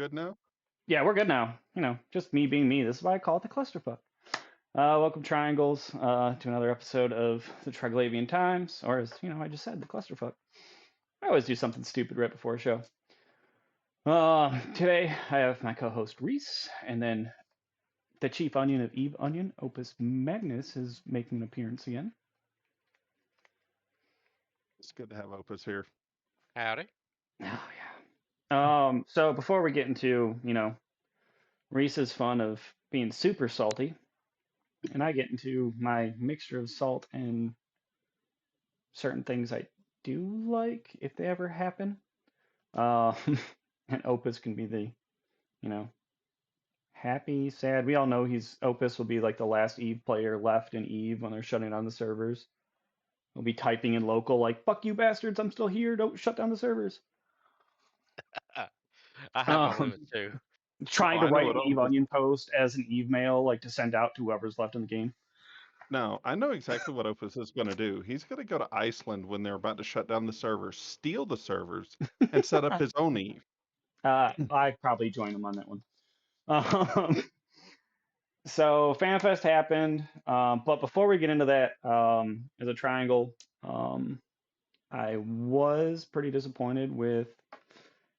good now? Yeah, we're good now. Just me being me. This is why I call it the clusterfuck. Welcome, Triangles, to another episode of the Triglavian Times, or as I just said, the clusterfuck. I always do something stupid right before a show. Today I have my co-host Reece, and then the chief onion of Eve Onion, Opus Magnus, is making an appearance again. It's good to have Opus here. Howdy. Oh yeah. So before we get into Reese's fun of being super salty, and I get into my mixture of salt and certain things I do like if they ever happen. Uh, and Opus can be the, you know, happy, sad. We all know Opus will be like the last Eve player left in Eve when they're shutting down the servers. He'll be typing in local like "fuck you bastards, I'm still here. Don't shut down the servers." I have my Um, limits too. No, trying to I know write what an Eve Opus. Onion post as an Eve mail, like to send out to whoever's left in the game. No, I know exactly what Opus is going to do. He's going to go to Iceland when they're about to shut down the servers, steal the servers, and set up his own Eve. I'd probably join him on that one. Um, So FanFest happened, but before we get into that, as a triangle, I was pretty disappointed with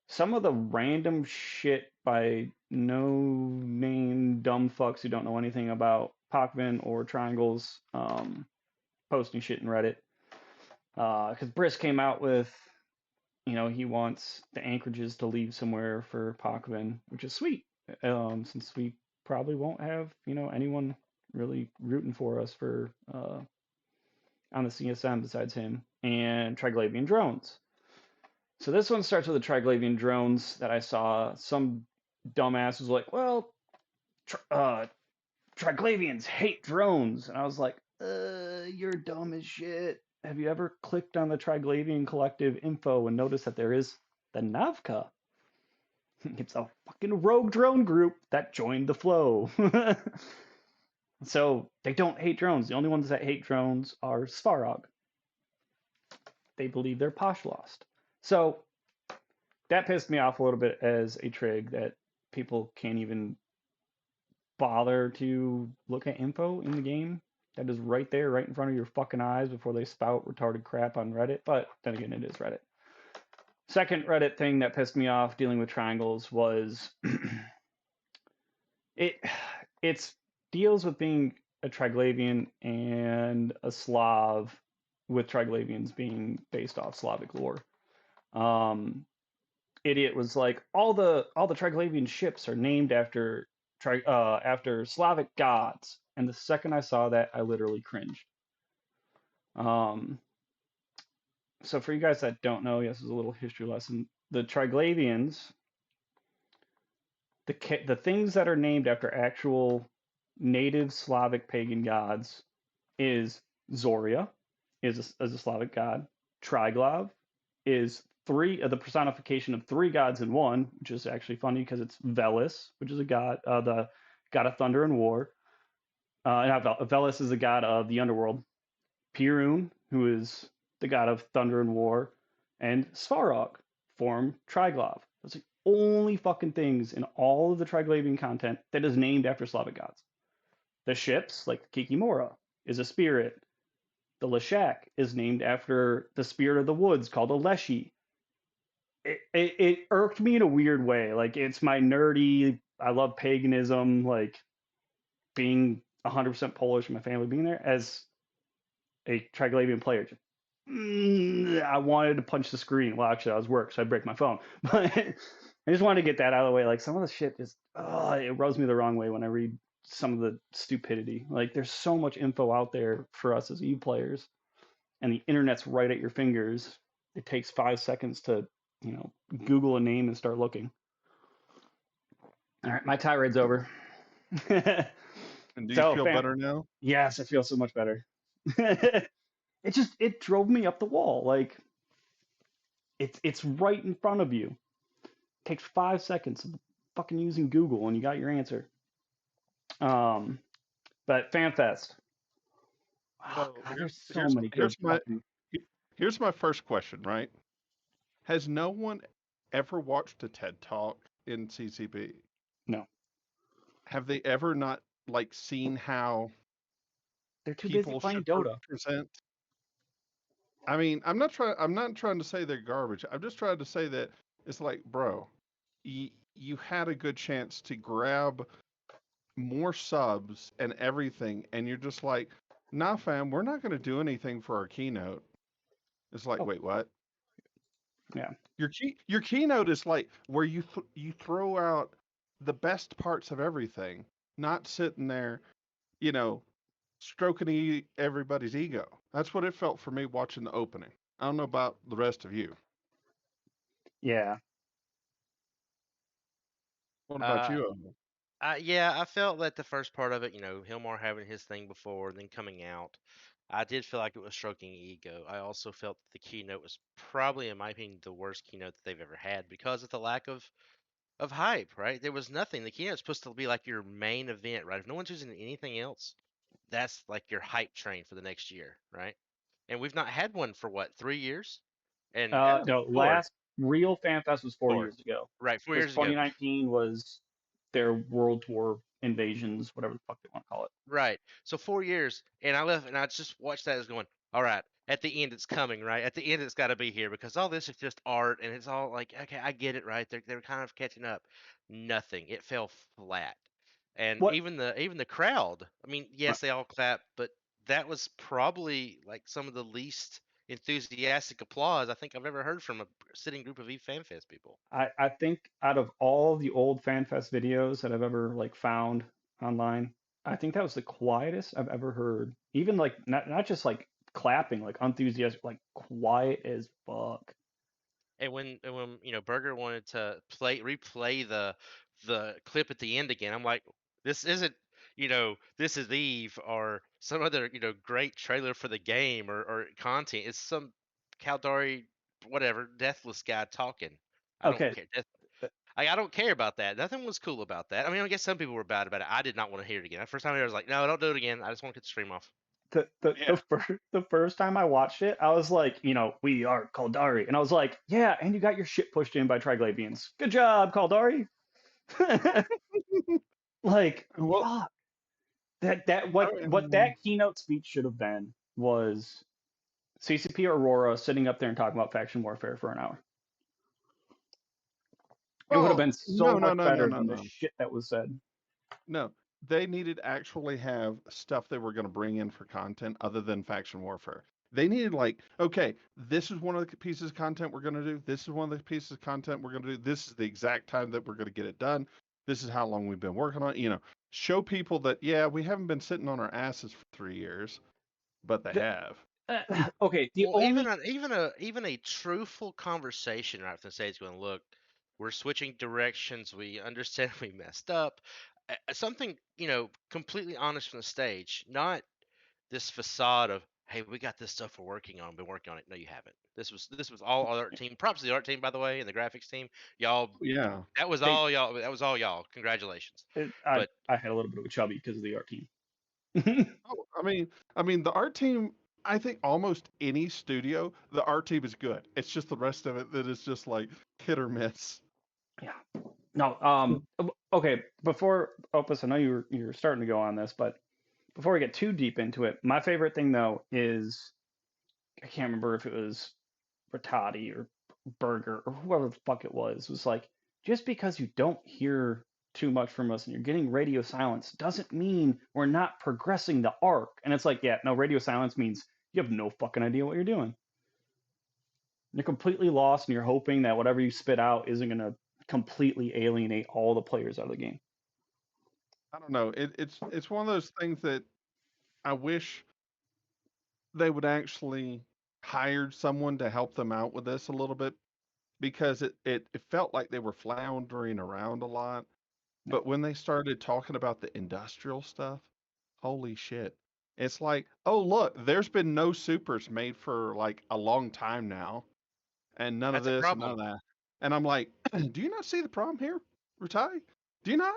some of the random shit by no-name dumb fucks who don't know anything about Pacman or triangles, posting shit in Reddit. Because Brisk came out with, he wants the anchorages to leave somewhere for Pacman, which is sweet, since we probably won't have, anyone really rooting for us for on the CSM besides him, and Triglavian drones. So this one starts with the Triglavian drones that I saw. Some dumbass was like, well, Triglavians hate drones. And I was like, you're dumb as shit. Have you ever clicked on the Triglavian Collective info and noticed that there is the Navka? It's a fucking rogue drone group that joined the flow. So they don't hate drones. The only ones that hate drones are Svarog. They believe they're posh lost. So that pissed me off a little bit as a trig that people can't even bother to look at info in the game that is right there, right in front of your fucking eyes before they spout retarded crap on Reddit. But then again, it is Reddit. Second Reddit thing that pissed me off dealing with triangles was it it's deals with being a Triglavian and a Slav, with Triglavians being based off Slavic lore. Um, Idiot was like, all the Triglavian ships are named after Slavic gods, and the second I saw that, I literally cringed. Um, so for you guys that don't know, yes, this is a little history lesson. The Triglavians, the things that are named after actual native Slavic pagan gods is Zoria, is a Slavic god. Triglav is the personification of three gods in one, which is actually funny because it's Velis, which is a god, the god of thunder and war. Velis is the god of the underworld. Pirun, who is the god of thunder and war, and Svarog form Triglav. Those are the only fucking things in all of the Triglavian content that is named after Slavic gods. The ships, like the Kikimora, is a spirit. The Leshak is named after the spirit of the woods called a Leshy. It irked me in a weird way. Like, it's my nerdy, I love paganism, like being 100% Polish and my family being there as a Triglavian player. I wanted to punch the screen. Well, actually, I was work, so I break my phone. But I just wanted to get that out of the way. Like, some of the shit just, it rubs me the wrong way when I read some of the stupidity. Like, there's so much info out there for us as Eve players, and the internet's right at your fingers. It takes 5 seconds to, Google a name and start looking. All right, my tirade's over. And do you So, feel better now? yes, I feel so much better. It drove me up the wall. Like, it's right in front of you. It takes 5 seconds of fucking using Google and you got your answer. But FanFest. Oh So god, here's there's so here's many good here's my fucking. here's my first question. Right? Has no one ever watched a TED Talk in CCP, No, have they ever not like seen how they're too busy people playing should Dota. present? I mean, I'm not trying to say they're garbage. I'm just trying to say that it's like, bro, you had a good chance to grab more subs and everything, and you're just like, nah, fam, we're not going to do anything for our keynote. It's like, Oh, wait, what? yeah. Your keynote is like where you throw out the best parts of everything, not sitting there, you know, stroking everybody's ego. That's what it felt for me watching the opening. I don't know about the rest of you. Yeah. What about Uh, you, Owen? yeah, I felt that the first part of it, Hilmar having his thing before and then coming out, I did feel like it was stroking ego. I also felt that the keynote was probably, in my opinion, the worst keynote that they've ever had because of the lack of hype, right? There was nothing. The keynote's supposed to be like your main event, right? If no one's using anything else, that's like your hype train for the next year, right? And we've not had one for what, 3 years? And Yeah, No, four, last real Fan Fest was 4 years ago. right? four Because years ago. 2019 was their World Tour invasions, whatever the fuck they want to call it. Right. So 4 years, and I left, and I just watched that as going, all right. At the end, it's coming, right? At the end, it's got to be here because all this is just art, and it's all like, okay, I get it, right? They're kind of catching up. Nothing. It fell flat, and What? even the crowd. I mean, yes, they all clapped, but that was probably like some of the least enthusiastic applause I think I've ever heard from a sitting group of FanFest people. I think out of all the old FanFest videos that I've ever like found online, I think that was the quietest I've ever heard. Even like not just like clapping, like enthusiastic, like quiet as fuck. And when Berger wanted to replay the clip at the end again, I'm like, this isn't this is Eve or some other great trailer for the game or content. It's some Caldari whatever deathless guy talking. I don't Okay, care. I don't care about that. Nothing was cool about that. I mean, I guess some people were bad about it. I did not want to hear it again. The first time I was like, no, don't do it again. I just want to get the stream off. yeah. the first time I watched it, I was like, we are Caldari, and I was like, yeah, and you got your shit pushed in by Triglavians. Good job, Caldari. Like, Well, fuck. That I what mean, that keynote speech should have been was CCP Aurora sitting up there and talking about faction warfare for an hour. It would have well, been so no, no, much no, no, better no, than the no. shit that was said. No, they needed to actually have stuff they were going to bring in for content other than faction warfare. They needed like, okay, this is one of the pieces of content we're going to do. This is one of the pieces of content we're going to do. This is the exact time that we're going to get it done. This is how long we've been working on it. Show people that yeah, we haven't been sitting on our asses for 3 years, but they The, have. okay, the Well, even only a even a truthful conversation right from the stage going, look, we're switching directions. We understand we messed up. Something completely honest from the stage, not this facade of hey, we got this stuff we're working on. Been working on it. No, you haven't. This was all our art team. Props to the art team, by the way, and the graphics team. Y'all, Yeah. that was they all y'all. That was all y'all. Congratulations. I But I had a little bit of a chubby because of the art team. Oh, I mean, the art team. I think almost any studio, the art team is good. It's just the rest of it that is just like hit or miss. Yeah. No, okay, before Opus, I know you're starting to go on this, but before we get too deep into it, my favorite thing though is I can't remember if it was Bertotti or Berger or whoever the fuck it was like, just because you don't hear too much from us and you're getting radio silence doesn't mean we're not progressing the arc. And it's like, yeah, no, radio silence means you have no fucking idea what you're doing. You're completely lost and you're hoping that whatever you spit out isn't going to completely alienate all the players out of the game. I don't know. It's one of those things that I wish they would actually hired someone to help them out with this a little bit because it felt like they were floundering around a lot. No. But when they started talking about the industrial stuff, holy shit. It's like, oh look, there's been no supers made for like a long time now, and none of that's a this and none problem. of that. And I'm like, do you not see the problem here, Rutai? Do you not?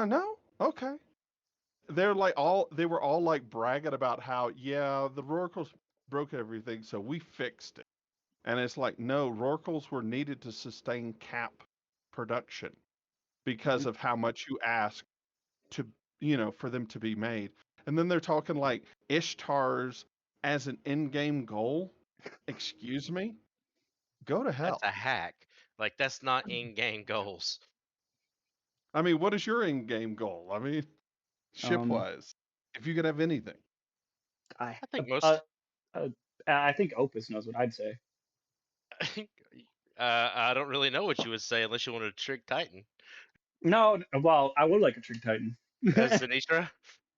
No? Okay. They were all like bragging about how yeah the Rorquals broke everything so we fixed it, and it's like no, Rorquals were needed to sustain cap production. because of how much you ask to, for them to be made. And then they're talking like Ishtar's as an in-game goal. Excuse me? Go to That's hell. a hack. Like that's not in-game goals. I mean, what is your in-game goal? I mean, Um, ship-wise, if you could have anything. I I think uh, most. uh, I think Opus knows what I'd say. I don't really know what you would say unless you wanted to trick Titan No, well, I would like a Trig Titan, as Sinistra.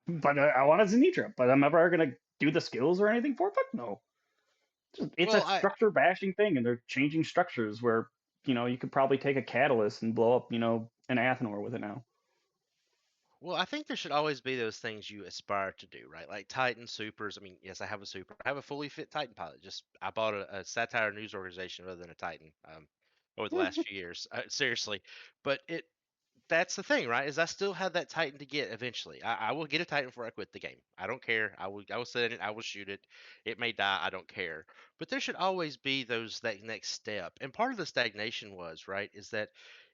but I want a Zenitra. But I'm never gonna do the skills or anything for it. Fuck no. It's a Well, I structure bashing thing, and they're changing structures where you could probably take a catalyst and blow up an Athanor with it now. Well, I think there should always be those things you aspire to do, right? Like Titan supers. I mean, yes, I have a super. I have a fully fit Titan pilot. Just I bought a satire news organization rather than a Titan over the last few years. Seriously, but that's the thing, right? Is I still have that Titan to get eventually. I will get a Titan before I quit the game. I don't care. I will sit in it. I will shoot it. It may die. I don't care. But there should always be that next step. And part of the stagnation was right is that,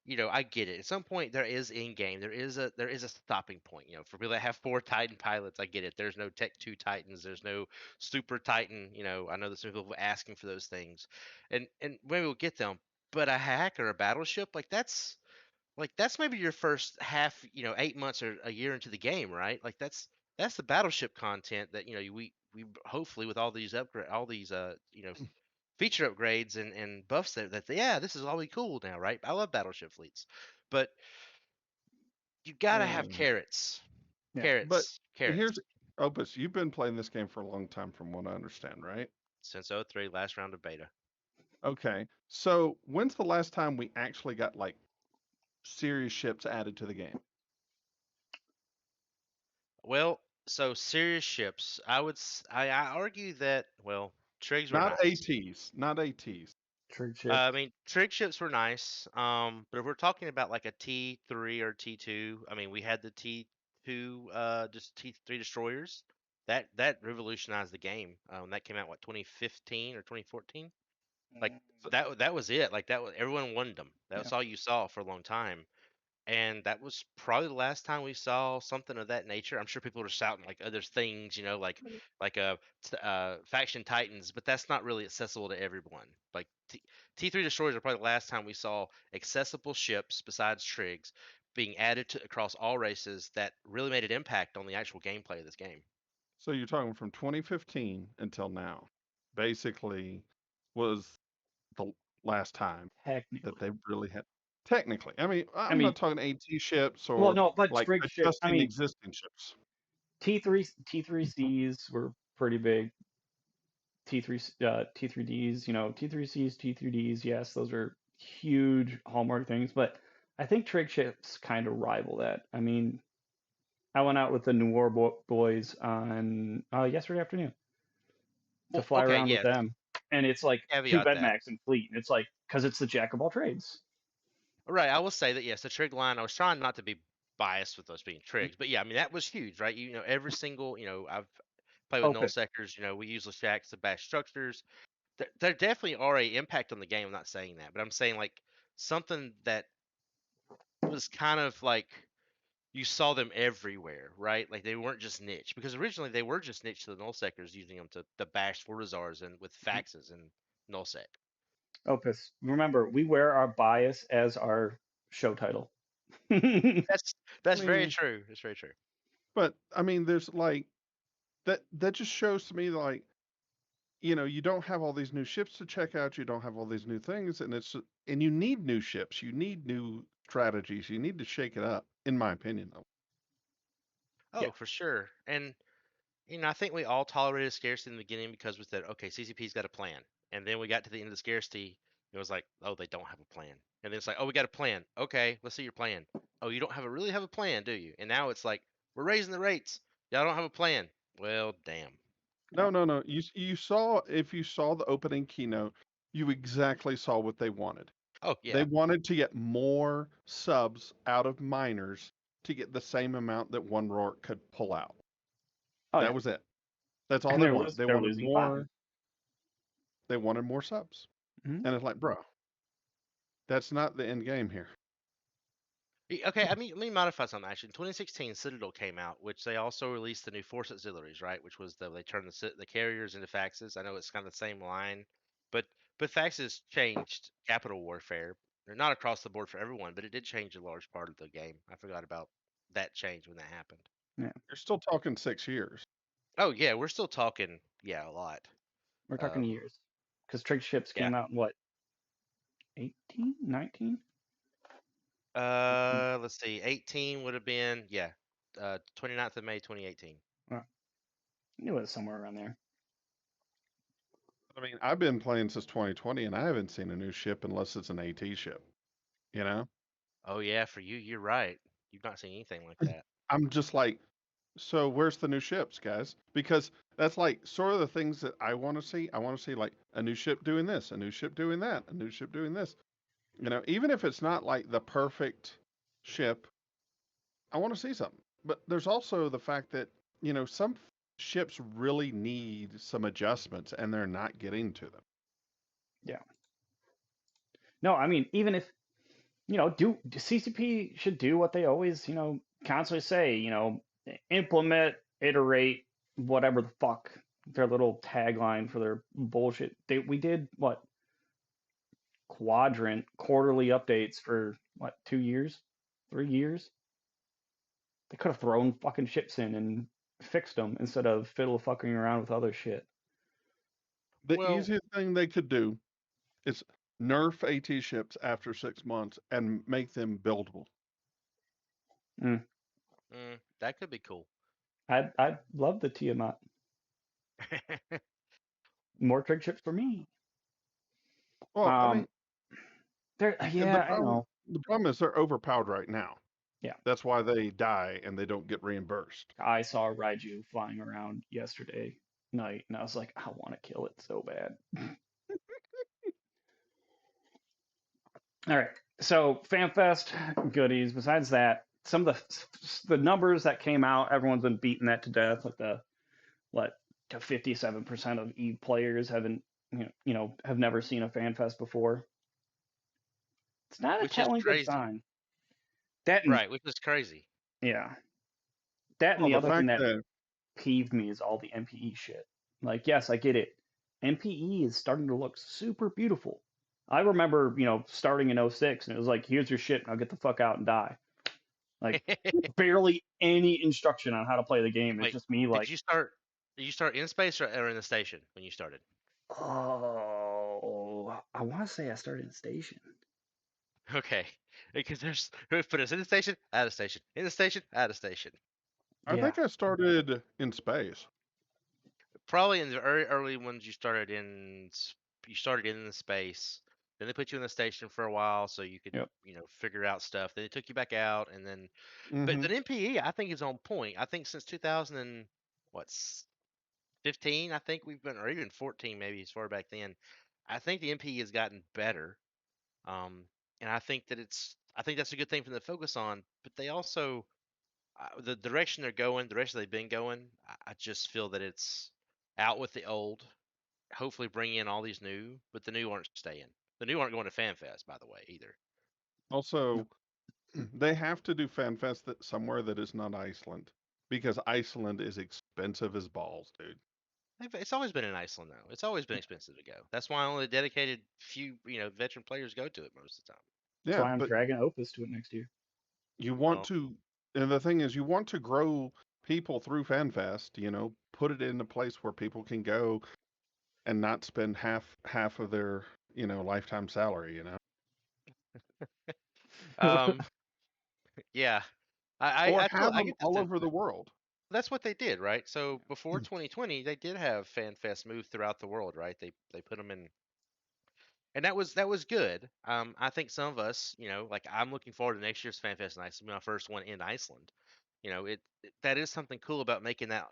I get it. At some point there is in game. There is a stopping point. For people that have 4 Titan pilots, I get it. There's no Tech 2 Titans. There's no Super Titan. I know there's some people asking for those things, and maybe we'll get them. But a hack or a battleship that's maybe your first half, 8 months or a year into the game, right? Like that's the battleship content that we hopefully with all these upgrade, all these feature upgrades and buffs that yeah, this is all we cool now, right? I love battleship fleets, but you gotta have Uh, carrots, Yeah. but carrots, carrots. here's Opus. You've been playing this game for a long time, from what I understand, right? Since '03, last round of beta. Okay. So when's the last time we actually got like serious ships added to the game? Well, so serious ships, I argue that trigs were Not nice. ATs, not ATs. Trig ships. I mean, trig ships were nice. But if we're talking about like a T3 or T2, I mean, we had the T2, just T3 destroyers. That revolutionized the game. That came out what 2015 or 2014. Like So, that was it. Like that was everyone wanted them. That Yeah. was all you saw for a long time. And that was probably the last time we saw something of that nature. I'm sure people were shouting like other things, like faction titans, but that's not really accessible to everyone. Like T3 destroyers are probably the last time we saw accessible ships besides trigs being added to across all races that really made an impact on the actual gameplay of this game. so you're talking from 2015 until now. Basically, was the last time that Technically. they really had. Technically, I mean, I I'm mean, not talking AT ships well, or no, but like Trig ship. I adjusting mean, existing ships. T3Cs were pretty big. T3Ds, T3Cs, T3Ds. Yes, those are huge hallmark things. But I think trig ships kind of rival that. I mean, I went out with the New War boys on yesterday afternoon to Well, fly okay, around with yes, them, and it's like two caveat that. Bedmax and fleet, and it's like because it's the jack of all trades. Right, I will say that yes, the trig line. I was trying not to be biased with those being trigs, but yeah, I mean that was huge, right? Every single, I've played with null Opus. sectors. We use the shacks to bash structures. There definitely are a impact on the game. I'm not saying that, but I'm saying like something that was kind of like you saw them everywhere, right? Like they weren't just niche because originally they were just niche to the null sectors using them to bash Fortizars and with faxes and nullsec. Opus. Remember, we wear our bias as our show title. I That's very I true. It's very true. but I mean, there's like that just shows to me like, you don't have all these new ships to check out, you don't have all these new things, and you need new ships, you need new strategies, you need to shake it up, in my opinion, though. Yeah. Oh, for sure. And I think we all tolerated scarcity in the beginning because we said, okay, CCP's got a plan. And then we got to the end of the scarcity, it was like, oh, they don't have a plan. And then it's like, oh, we got a plan. Okay, let's see your plan. Oh, you don't really have a plan, do you? And now it's like, we're raising the rates. Y'all don't have a plan. Well, damn. No, no, no. You saw, if you saw the opening keynote, you exactly saw what they wanted. Oh, They yeah. wanted to get more subs out of miners to get the same amount that one Rourke could pull out. Oh That yeah. was it. That's all And they wanted. they're losing 5. They wanted more subs. Mhm. And it's like, bro, that's not the end game here. Okay, let me modify something actually. In 2016, Citadel came out, which they also released the new Force Auxiliaries, right? Which was they turned the carriers into faxes. I know it's kind of the same line, but faxes changed capital warfare. They're not across the board for everyone, but it did change a large part of the game. I forgot about that change when that happened. Yeah, You're still talking 6 years. Oh yeah, we're still talking, yeah, a lot. we're talking Um, years. Because Trig ships yeah. came out in what, 18, 19? Let's see. 18 would have been, yeah, 29th of May 2018. I knew it was somewhere around there. I mean, I've been playing since 2020, and I haven't seen a new ship unless it's an AT ship. You know, Oh yeah, for you, you're right. You've not seen anything like that. I'm just like, so where's the new ships, guys? Because that's like sort of the things that I want to see. I want to see like a new ship doing this, a new ship doing that, a new ship doing this. Even if it's not like the perfect ship, I want to see something. But there's also the fact that, some ships really need some adjustments and they're not getting to them. Yeah. No, I mean, even if, CCP should do what they always, constantly say, implement, iterate, whatever the fuck their little tagline for their bullshit. We did what, quadrant quarterly updates for what, 2 years, 3 years? They could have thrown fucking ships in and fixed them instead of fiddle fucking around with other shit. The Well, easiest thing they could do is nerf AT ships after 6 months and make them buildable. Mm. that could be cool. I love the Tiamat. More trig ships for me. Well, I Um, mean, the yeah, I problem know. the problem is they're overpowered right now. Yeah, That's why they die and they don't get reimbursed. I saw Raiju flying around yesterday night, and I was like, I want to kill it so bad. All right, so FanFest goodies. Besides that, some of the numbers that came out, everyone's been beating that to death. Like what, to 57% of Eve players haven't have never seen a FanFest before. It's not a Which is telling good crazy. sign. That and Right, which is crazy. yeah, that and Well, the the other thing fact that that peeved me is all the MPE shit. Like, yes, I get it. MPE is starting to look super beautiful. I remember, starting in '06, and it was like, here's your shit, now get the fuck out and die. Like, barely any instruction on how to play the game. It's Wait, just me did like, you start? Did you start in space or in the station when you started? oh, I want to say I started in station. Okay, because there's put us in the station, out of station, in the station, out of station. I Yeah, think I started in space. Probably in the very early ones, you started in the space. Then they put you in the station for a while so you could yep, figure out stuff. Then they took you back out, and then but Hmm. the MPE I think is on point. I think since 2000 and what 15, I think we've been, or even 14 maybe as far back then. I think the MPE has gotten better. And I think that's a good thing for them to focus on. But they also, the direction they're going, the direction they've been going, I just feel that it's out with the old. Hopefully, bring in all these new, but the new aren't staying. The new aren't going to FanFest, by the way, either. Also, they have to do FanFest somewhere that is not Iceland because Iceland is expensive as balls, dude. It's always been in Iceland, though. It's always been expensive to go. That's why only dedicated few, veteran players go to it most of the time. that's Yeah, why I'm but dragging Opus to it next year. you want Well, to, and the thing is, you want to grow people through FanFest. Put it in a place where people can go and not spend half of their lifetime salary. um, yeah, Or I have I them get the all sense over the that world. that's what they did, right? So before 2020, they did have FanFest move throughout the world, right? They put them in, and that was good. I think some of us, like I'm looking forward to next year's FanFest in Iceland, my first one in Iceland. That is something cool about making that,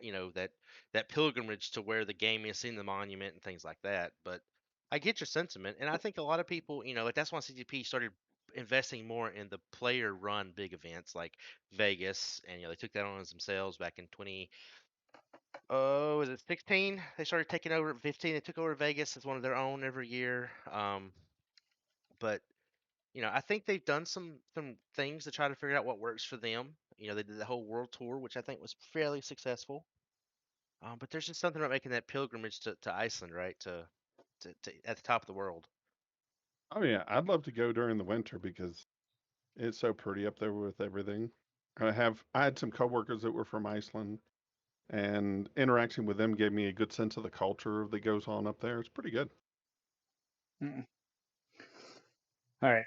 that pilgrimage to where the game is, seeing the monument and things like that. But I get your sentiment, and I think a lot of people, like that's why CTP started investing more in the player run big events like Vegas, and they took that on as themselves back in 20, oh, was it 16? They started taking over at 15. They took over Vegas as one of their own every year. But I think they've done some things to try to figure out what works for them. They did the whole world tour, which I think was fairly successful. But there's just something about making that pilgrimage to Iceland, right? To at the top of the world. Oh yeah, I'd love to go during the winter because it's so pretty up there with everything. I had some coworkers that were from Iceland, and interacting with them gave me a good sense of the culture that goes on up there. It's pretty good. Mm. All right.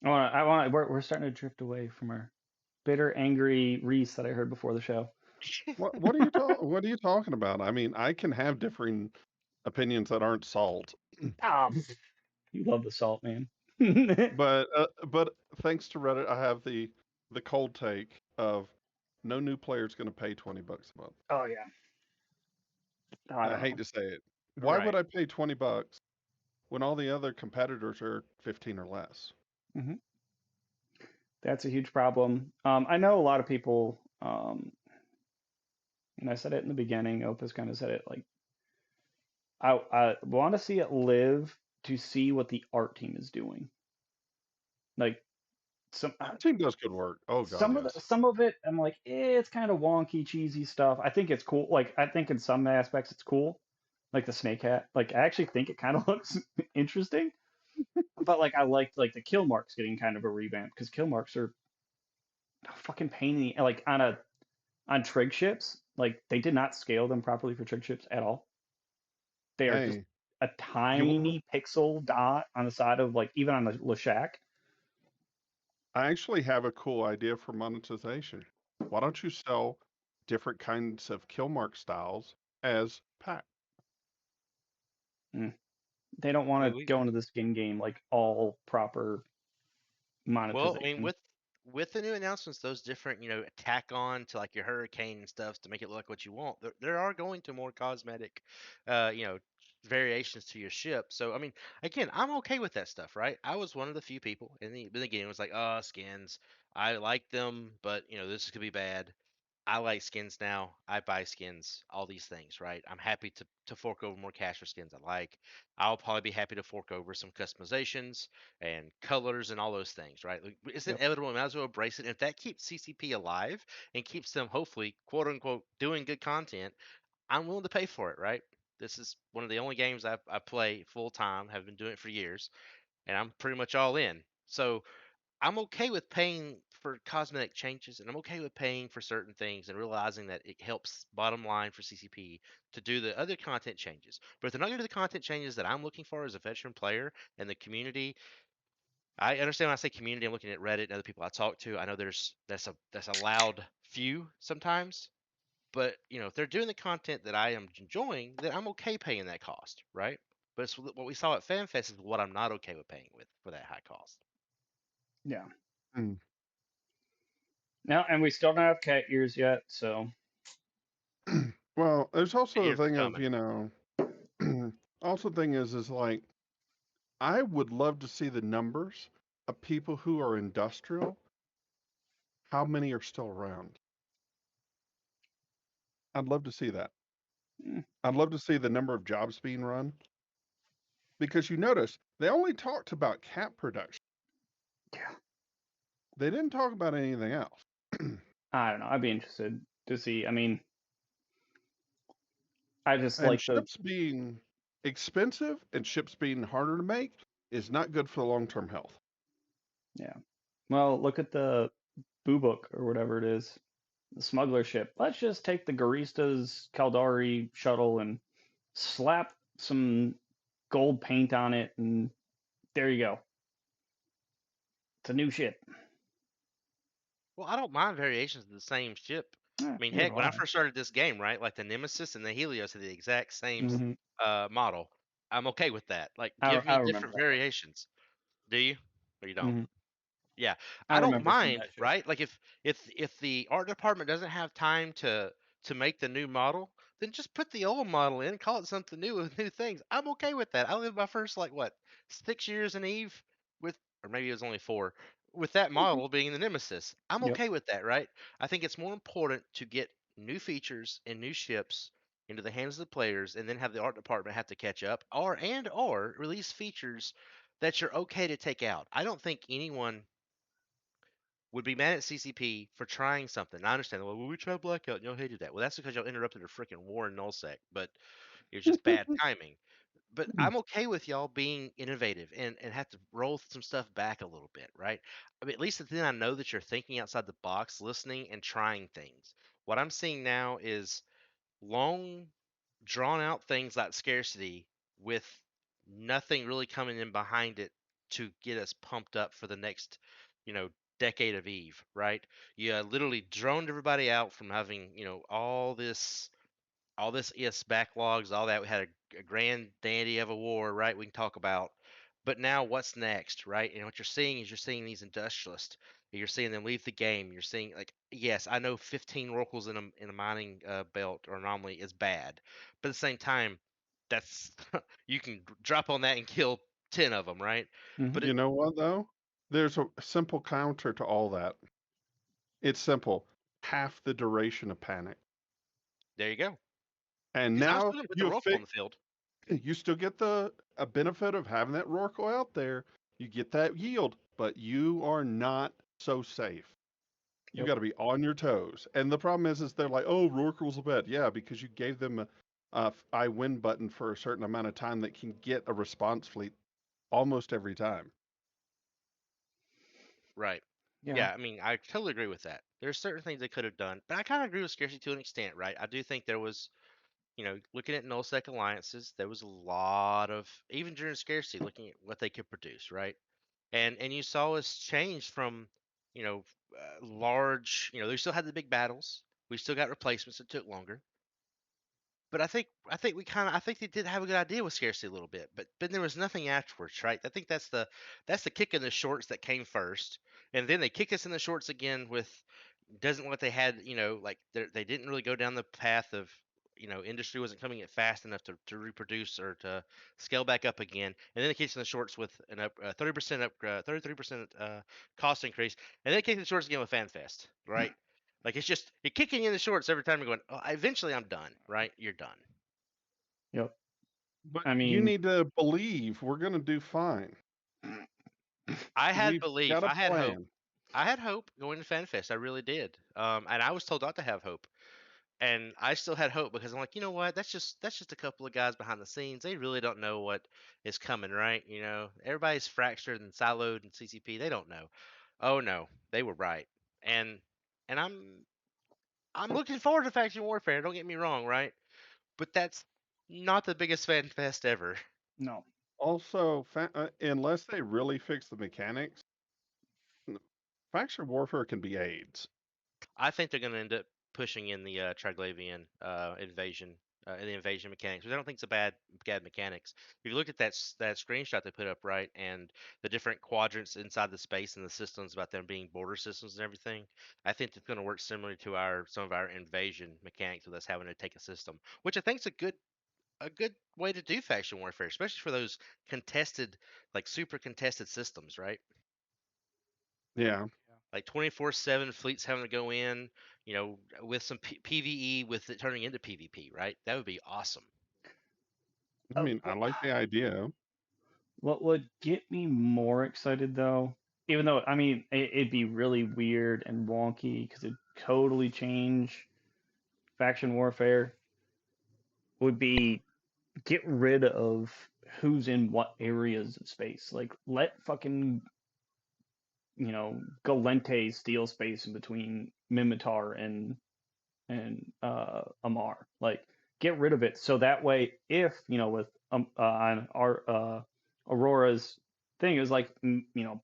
We're starting to drift away from our bitter, angry Reese that I heard before the show. What are you talking about? I mean, I can have differing opinions that aren't salt, Ah, you love the salt, man. but thanks to Reddit, I have the cold take of no new player is going to pay $20 a month. Oh yeah. I I don't hate know. to say it. Why would Right. I pay $20 when all the other competitors are 15 or less? Hmm. That's a huge problem. I know a lot of people, and I said it in the beginning. Opus kind of said it like I want to see it live to see what the art team is doing. Like some Our team does good work. Oh God, yes. some of it, I'm like, it's kind of wonky, cheesy stuff. I think it's cool. Like I think in some aspects it's cool, like the snake hat. Like I actually think it kind of looks interesting. But like I liked like the kill marks getting kind of a revamp because kill marks are a fucking pain in the like on trig ships. Like they did not scale them properly for trig ships at all. They are just Hey, a you want? tiny pixel dot on the side of like even on the Lashak. I actually have a cool idea for monetization. Why don't you sell different kinds of kill mark styles as pack? Mm. They don't I want mean, to we go into the skin game like all proper Well, I mean, monetization. with the new announcements, those different, tack on to like your hurricane and stuff to make it look what you want. There are going to more cosmetic, uh, you know, variations to your ship. So, I mean, again, I'm okay with that stuff, right? I was one of the few people in the beginning was like, oh, skins. I like them, but this could be bad. I like skins now. I buy skins, all these things, right? I'm happy to fork over more cash for skins I like. I'll probably be happy to fork over some customizations and colors and all those things, right? Like, it's Yep. inevitable. We might as well embrace it. If that keeps CCP alive and keeps them hopefully, quote unquote, doing good content, I'm willing to pay for it, right? This is one of the only games I play full time, have been doing it for years, and I'm pretty much all in. So I'm okay with paying for cosmetic changes, and I'm okay with paying for certain things and realizing that it helps bottom line for CCP to do the other content changes. But if they're not going to do the content changes that I'm looking for as a veteran player and the community, I understand when I say community, I'm looking at Reddit and other people I talk to. I know that's a loud few sometimes, but if they're doing the content that I am enjoying, then I'm okay paying that cost, right? But it's what we saw at FanFest is what I'm not okay with paying with for that high cost. Yeah. Mm. No, and we still don't have cat ears yet, so Well, there's also Years the are thing of, coming. also the thing is like, I would love to see the numbers of people who are industrial. How many are still around? I'd love to see that. mm, I'd love to see the number of jobs being run because you notice they only talked about cat production. yeah. They didn't talk about anything else. I don't know. I'd be interested to see. I mean, I just And like the ships being expensive and ships being harder to make is not good for the long-term health. yeah. Well, look at the Boo Book or whatever it is, the smuggler ship. Let's just take the Garista's Caldari shuttle and slap some gold paint on it, and there you go. It's a new ship. Well, I don't mind variations of the same ship. I mean, Neither heck, do when I I. first started this game, right, like the Nemesis and the Helios are the exact same Hmm. model. I'm okay with that. Like, I give me I remember different that one. variations. Do you? Or you don't? Hmm. Yeah, I I don't remember seeing mind, that ship. right? Like if the art department doesn't have time to make the new model, then just put the old model in, call it something new with new things. I'm okay with that. I lived my first like what 6 years in Eve with, or maybe it was only 4, with that model being the Nemesis. I'm Yep. okay with that, right? I think it's more important to get new features and new ships into the hands of the players, and then have the art department have to catch up, or release features that you're okay to take out. I don't think anyone would be mad at CCP for trying something. I understand. Well, we tried Blackout and y'all hated that. Well, that's because y'all interrupted a freaking war in Nullsec, but it was just bad timing. But I'm okay with y'all being innovative and have to roll some stuff back a little bit, right? I mean, at least then I know that you're thinking outside the box, listening and trying things. What I'm seeing now is long, drawn out things like scarcity with nothing really coming in behind it to get us pumped up for the next, you know, decade of Eve, right? You literally droned everybody out from having, all this ES backlogs, all that. We had a grand dandy of a war, right? We can talk about. But now what's next, right? And what you're seeing is you're seeing these industrialists. You're seeing them leave the game. You're seeing like, yes, I know 15 oracles in a mining belt or anomaly is bad, but at the same time, that's you can drop on that and kill 10 of them, right? Hmm. But You know what though? There's a simple counter to all that. It's simple. Half the duration of panic. there you go. And Because I was now doing it with the you oracle on the field. you still get the a benefit of having that Rorqual out there. You get that yield, but you are not so safe. You Yep. got to be on your toes. And the problem is they're like, oh, Rorqual's bad. Yeah, because you gave them a I win button for a certain amount of time that can get a response fleet almost every time. Right. Yeah. Yeah, I mean, I totally agree with that. There's certain things they could have done, but I kind of agree with scarcity to an extent, right? I do think there was, looking at nullsec alliances, there was a lot of even during scarcity, looking at what they could produce, right? And you saw us change from, large, they still had the big battles. We still got replacements that took longer. But I think they did have a good idea with scarcity a little bit, but there was nothing afterwards, right? I think that's the kick in the shorts that came first, and then they kicked us in the shorts again with doesn't what they had, like they didn't really go down the path of, industry wasn't coming in fast enough to reproduce or to scale back up again, and then they kicked in the shorts with an up 30% up 33% cost increase, and then they kicked in the shorts again with FanFest, right? Like it's just you're kicking in the shorts every time you're going. Oh, eventually I'm done, right? You're done. Yep. But I you mean, need to believe we're going to do fine. I had We've belief. got a I had hope. plan. I had hope going to FanFest. I really did. And I was told not to have hope. And I still had hope because I'm like, you know what? That's just a couple of guys behind the scenes. They really don't know what is coming, right? Everybody's fractured and siloed in CCP. They don't know. Oh no, they were right. And and I'm looking forward to faction warfare. Don't get me wrong, right? But that's not the biggest fan fest ever. no. Also, unless they really fix the mechanics, faction warfare can be AIDS. I think they're going to end up pushing in the Triglavian invasion, the invasion mechanics, which I don't think it's a bad mechanics. If you look at that screenshot they put up, right, and the different quadrants inside the space and the systems about them being border systems and everything, I think it's going to work similar to some of our invasion mechanics with us having to take a system, which I think is a good way to do faction warfare, especially for those contested, like super contested systems, right? Yeah. Like 24/7 fleets having to go in, with some PVE with it turning into PvP, right? That would be awesome. I mean, I like the idea. What would get me more excited though, even though I mean it'd be really weird and wonky because it'd totally change faction warfare, would be get rid of who's in what areas of space. Like let fucking Galente steal space in between Mimitar and Amar. Like get rid of it so that way if with on our Aurora's thing is like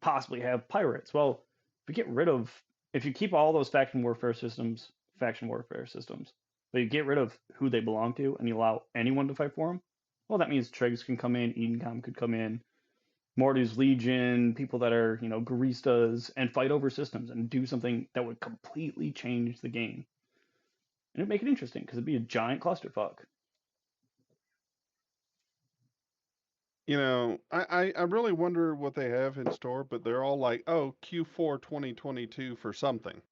possibly have pirates. Well, if you keep all those faction warfare systems, but you get rid of who they belong to and you allow anyone to fight for them, well that means Trigs can come in, Edencom could come in, Morty's Legion, people that are, Garistas, and fight over systems and do something that would completely change the game. And it'd make it interesting because it'd be a giant clusterfuck. I really wonder what they have in store, but they're all like, oh, Q4 2022 for something.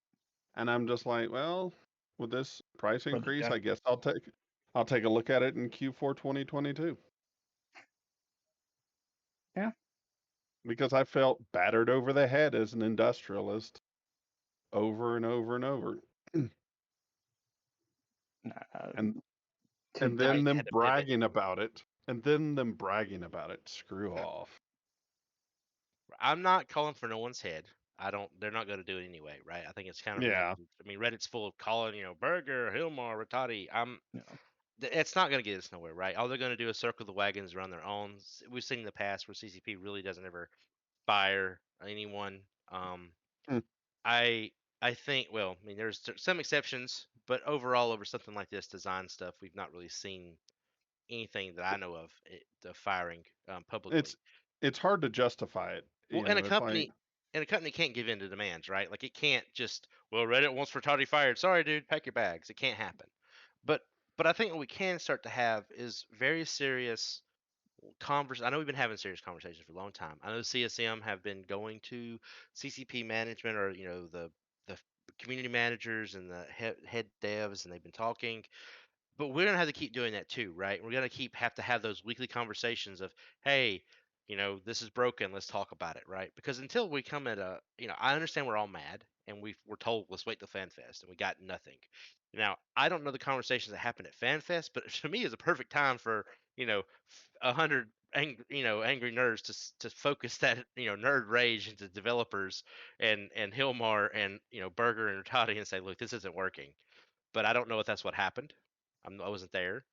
And I'm just like, well, with this price For the increase, deck. I guess I'll take a look at it in Q4 2022. Yeah. because I felt battered over the head as an industrialist over and over and over. Uh, and to and Then then we them had to pivot. bragging about it. And then them bragging about it. Screw off. I'm not calling for no one's head. I don't. They're not going to do it anyway, right? I think it's kind of Yeah. redundant. I mean, Reddit's full of calling, Berger, Hilmar, Rattati. you know, It's not going to get us nowhere, right? All they're going to do is circle the wagons around their own. We've seen in the past where CCP really doesn't ever fire anyone. Mm. I I think. Well, I mean, there's some exceptions, but overall, over something like this design stuff, we've not really seen anything that I know of the firing publicly. It's it's hard to justify it. Well, It's like, and a company can't give in to demands, right? Like it can't just, well, Reddit wants Fertati fired. Sorry, dude, pack your bags. It can't happen. But but I think what we can start to have is very serious converse. I know we've been having serious conversations for a long time. I know CSM have been going to CCP management, or the community managers and the head devs, and they've been talking, but we're gonna have to keep doing that too, right? We're gonna have to have those weekly conversations of, hey, this is broken. Let's talk about it, right? Because until we come at I understand we're all mad and we're told let's wait till FanFest and we got nothing. Now I don't know the conversations that happened at FanFest, but to me, it's a perfect time for 100 angry nerds to focus that nerd rage into developers and Hilmar and Berger and Toddy and say, look, this isn't working. But I don't know if that's what happened. I wasn't there,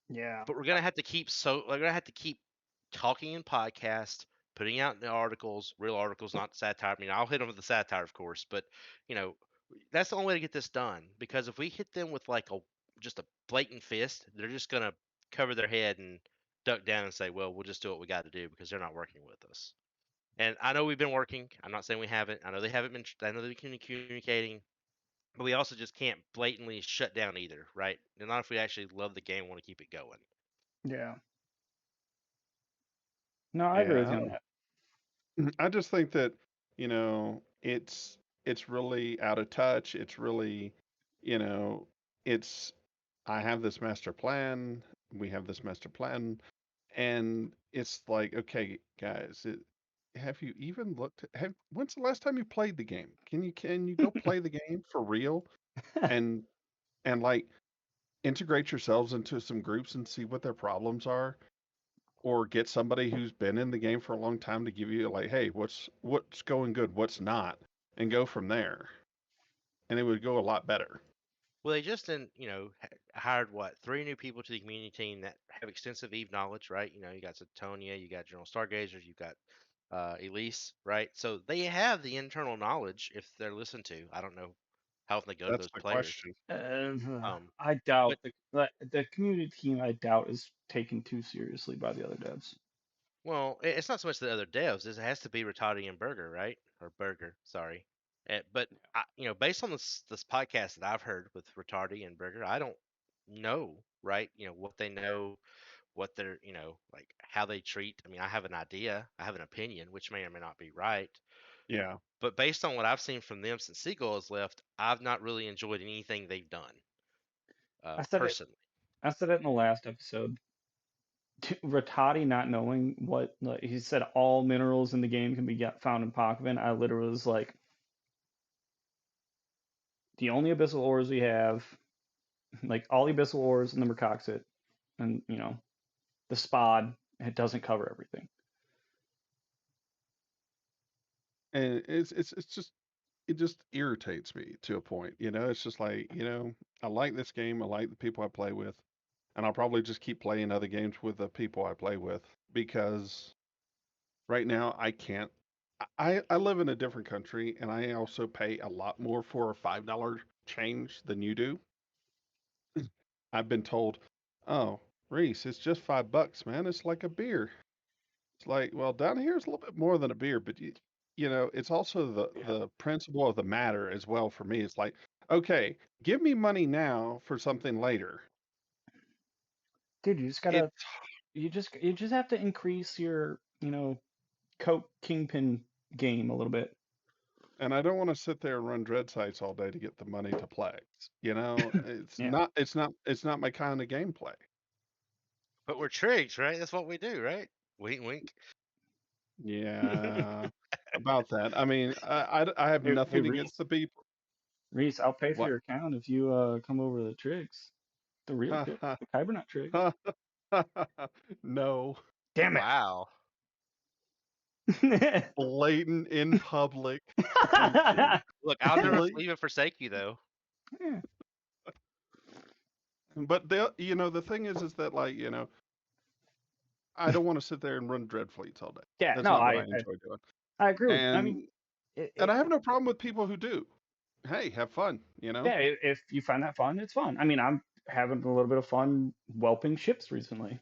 yeah. but we're gonna have to keep talking in podcasts, putting out the articles, real articles, not satire. I mean, I'll hit them with the satire, of course, but you know, that's the only way to get this done. Because if we hit them with like just a blatant fist, they're just gonna cover their head and duck down and say, "Well, we'll just do what we got to do," because they're not working with us. And I know we've been working. I'm not saying we haven't. I know they haven't been. I know they've been communicating. But we also just can't blatantly shut down either, right? And not if we actually love the game and want to keep it going. Yeah. No, I agree with yeah, you on that. I just think that, it's really out of touch. It's really, you know, it's I have this master plan. We have this master plan, and it's like, okay, guys, have you even looked? When's the last time you played the game? Can you go play the game for real and like integrate yourselves into some groups and see what their problems are? Or get somebody who's been in the game for a long time to give you like, hey, what's going good, what's not, and go from there. And it would go a lot better. Well, they just hired what, three new people to the community team that have extensive Eve knowledge, right? You got Satonia, you got General Stargazers, you got Elise, right? So they have the internal knowledge if they're listened to. I don't know how often they go to That's those the players. question. I doubt But the community team. I doubt is taken too seriously by the other devs. Well, it's not so much the other devs. It has to be Rattati and Burger, right? Or Burger, sorry. But based on this podcast that I've heard with Rattati and Burger, I don't know, right? What they know, what they're, like how they treat. I mean, I have an idea, I have an opinion, which may or may not be right. Yeah. But based on what I've seen from them since Seagull has left, I've not really enjoyed anything they've done, I said it. personally. I said it in the last episode. Rattati not knowing what, like, he said all minerals in the game can be found in Pokemon. I literally was like, the only abyssal ores we have, like all the abyssal ores and the Mercoxit, and the Spod, it doesn't cover everything. And it's just, it just irritates me to a point. It's just like, I like this game, I like the people I play with, and I'll probably just keep playing other games with the people I play with, because right now I can't. I live in a different country, and I also pay a lot more for a $5 change than you do. I've been told, "Oh, Reese, it's just $5, man. It's like a beer." It's like, well, down here it's a little bit more than a beer, but it's also the Yeah. the principle of the matter as well for me. It's like, okay, give me money now for something later. Dude, you just It gotta, you just have to increase your, Coke Kingpin game a little bit. and I don't want to sit there and run dread sites all day to get the money to play. It's Yeah. not my kind of gameplay. But we're tricks, right? That's what we do, right? Wink, wink. Yeah, about that. I mean, I have Hey, nothing against Reese. the people. Reese, I'll pay for What? your account if you come over to the Tricks. The real Tricks. The Kybernaut Tricks. No. Damn Wow. it. Blatant in public. Look, I'll never Blat- leave and forsake you, though. Yeah. But the thing is that like, I don't want to sit there and run dread fleets all day. Yeah, That's no, not what I enjoy doing. I agree with you. I mean, And it, and I it, have no problem with people who do. Hey, have fun, yeah, if you find that fun, it's fun. I mean, I'm having a little bit of fun whelping ships recently.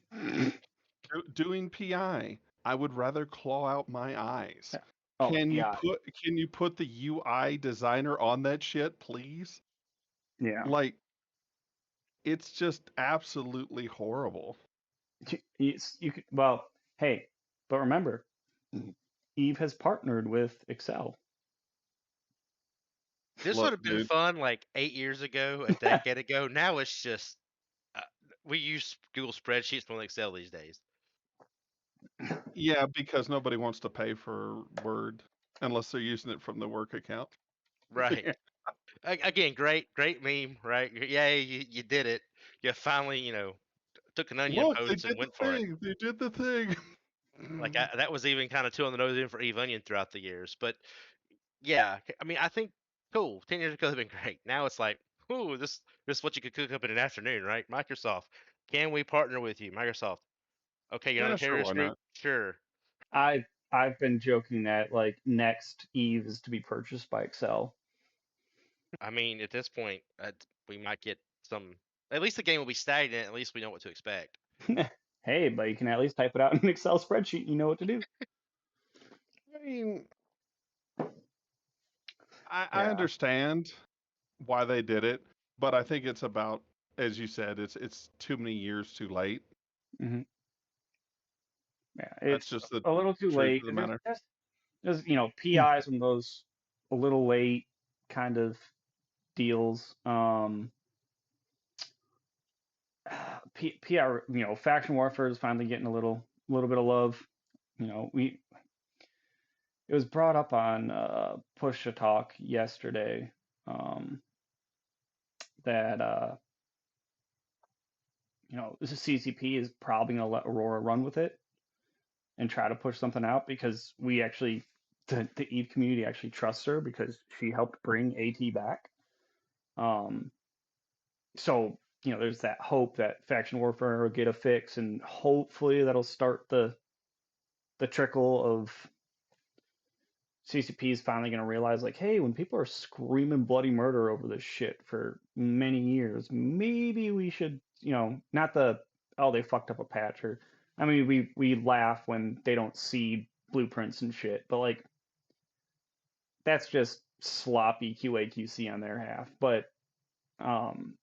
Doing PI, I would rather claw out my eyes. Oh, Can you yeah, put the UI designer on that shit, please? yeah. Like, it's just absolutely horrible. You could, well, hey, but remember, Eve has partnered with Excel. This would Look, have been dude. fun like 8 years ago, a decade ago. Now it's just uh, we use Google spreadsheets more than Excel these days. Yeah, because nobody wants to pay for Word unless they're using it from the work account. Right. Again, great meme, right? Yay, you did it. You finally, took an onion Look, they post and did the went for it. thing. They did the thing. Like that was even kind of too on the nose even for Eve Onion throughout the years. But yeah, I mean, I think cool. 10 years ago, have been great. Now it's like, ooh, this is what you could cook up in an afternoon, right? Microsoft, can we partner with you, Microsoft? Okay, you're not Yeah, a sure, why terrorist group, not? sure. I've been joking that like next Eve is to be purchased by Excel. I mean, at this point, we might get some. At least the game will be stagnant. At least we know what to expect. Hey, but you can at least type it out in an Excel spreadsheet. You know what to do. I mean, I Yeah. understand why they did it, but I think it's about, as you said, it's too many years too late. hmm Yeah, That's it's just the a little too truth late. of the matter. There's PI is one of those a little late kind of deals. PI, faction warfare is finally getting a little bit of love. We it was brought up on Push to Talk yesterday um, that this CCP is probably gonna let Aurora run with it and try to push something out because we actually the Eve community actually trusts her because she helped bring AT back. Um, so there's that hope that faction warfare will get a fix, and hopefully that'll start the trickle of CCP is finally going to realize, like, hey, when people are screaming bloody murder over this shit for many years, maybe we should, not oh, they fucked up a patch, or, I mean, we laugh when they don't see blueprints and shit, but like, that's just sloppy QA/QC on their half. But, um,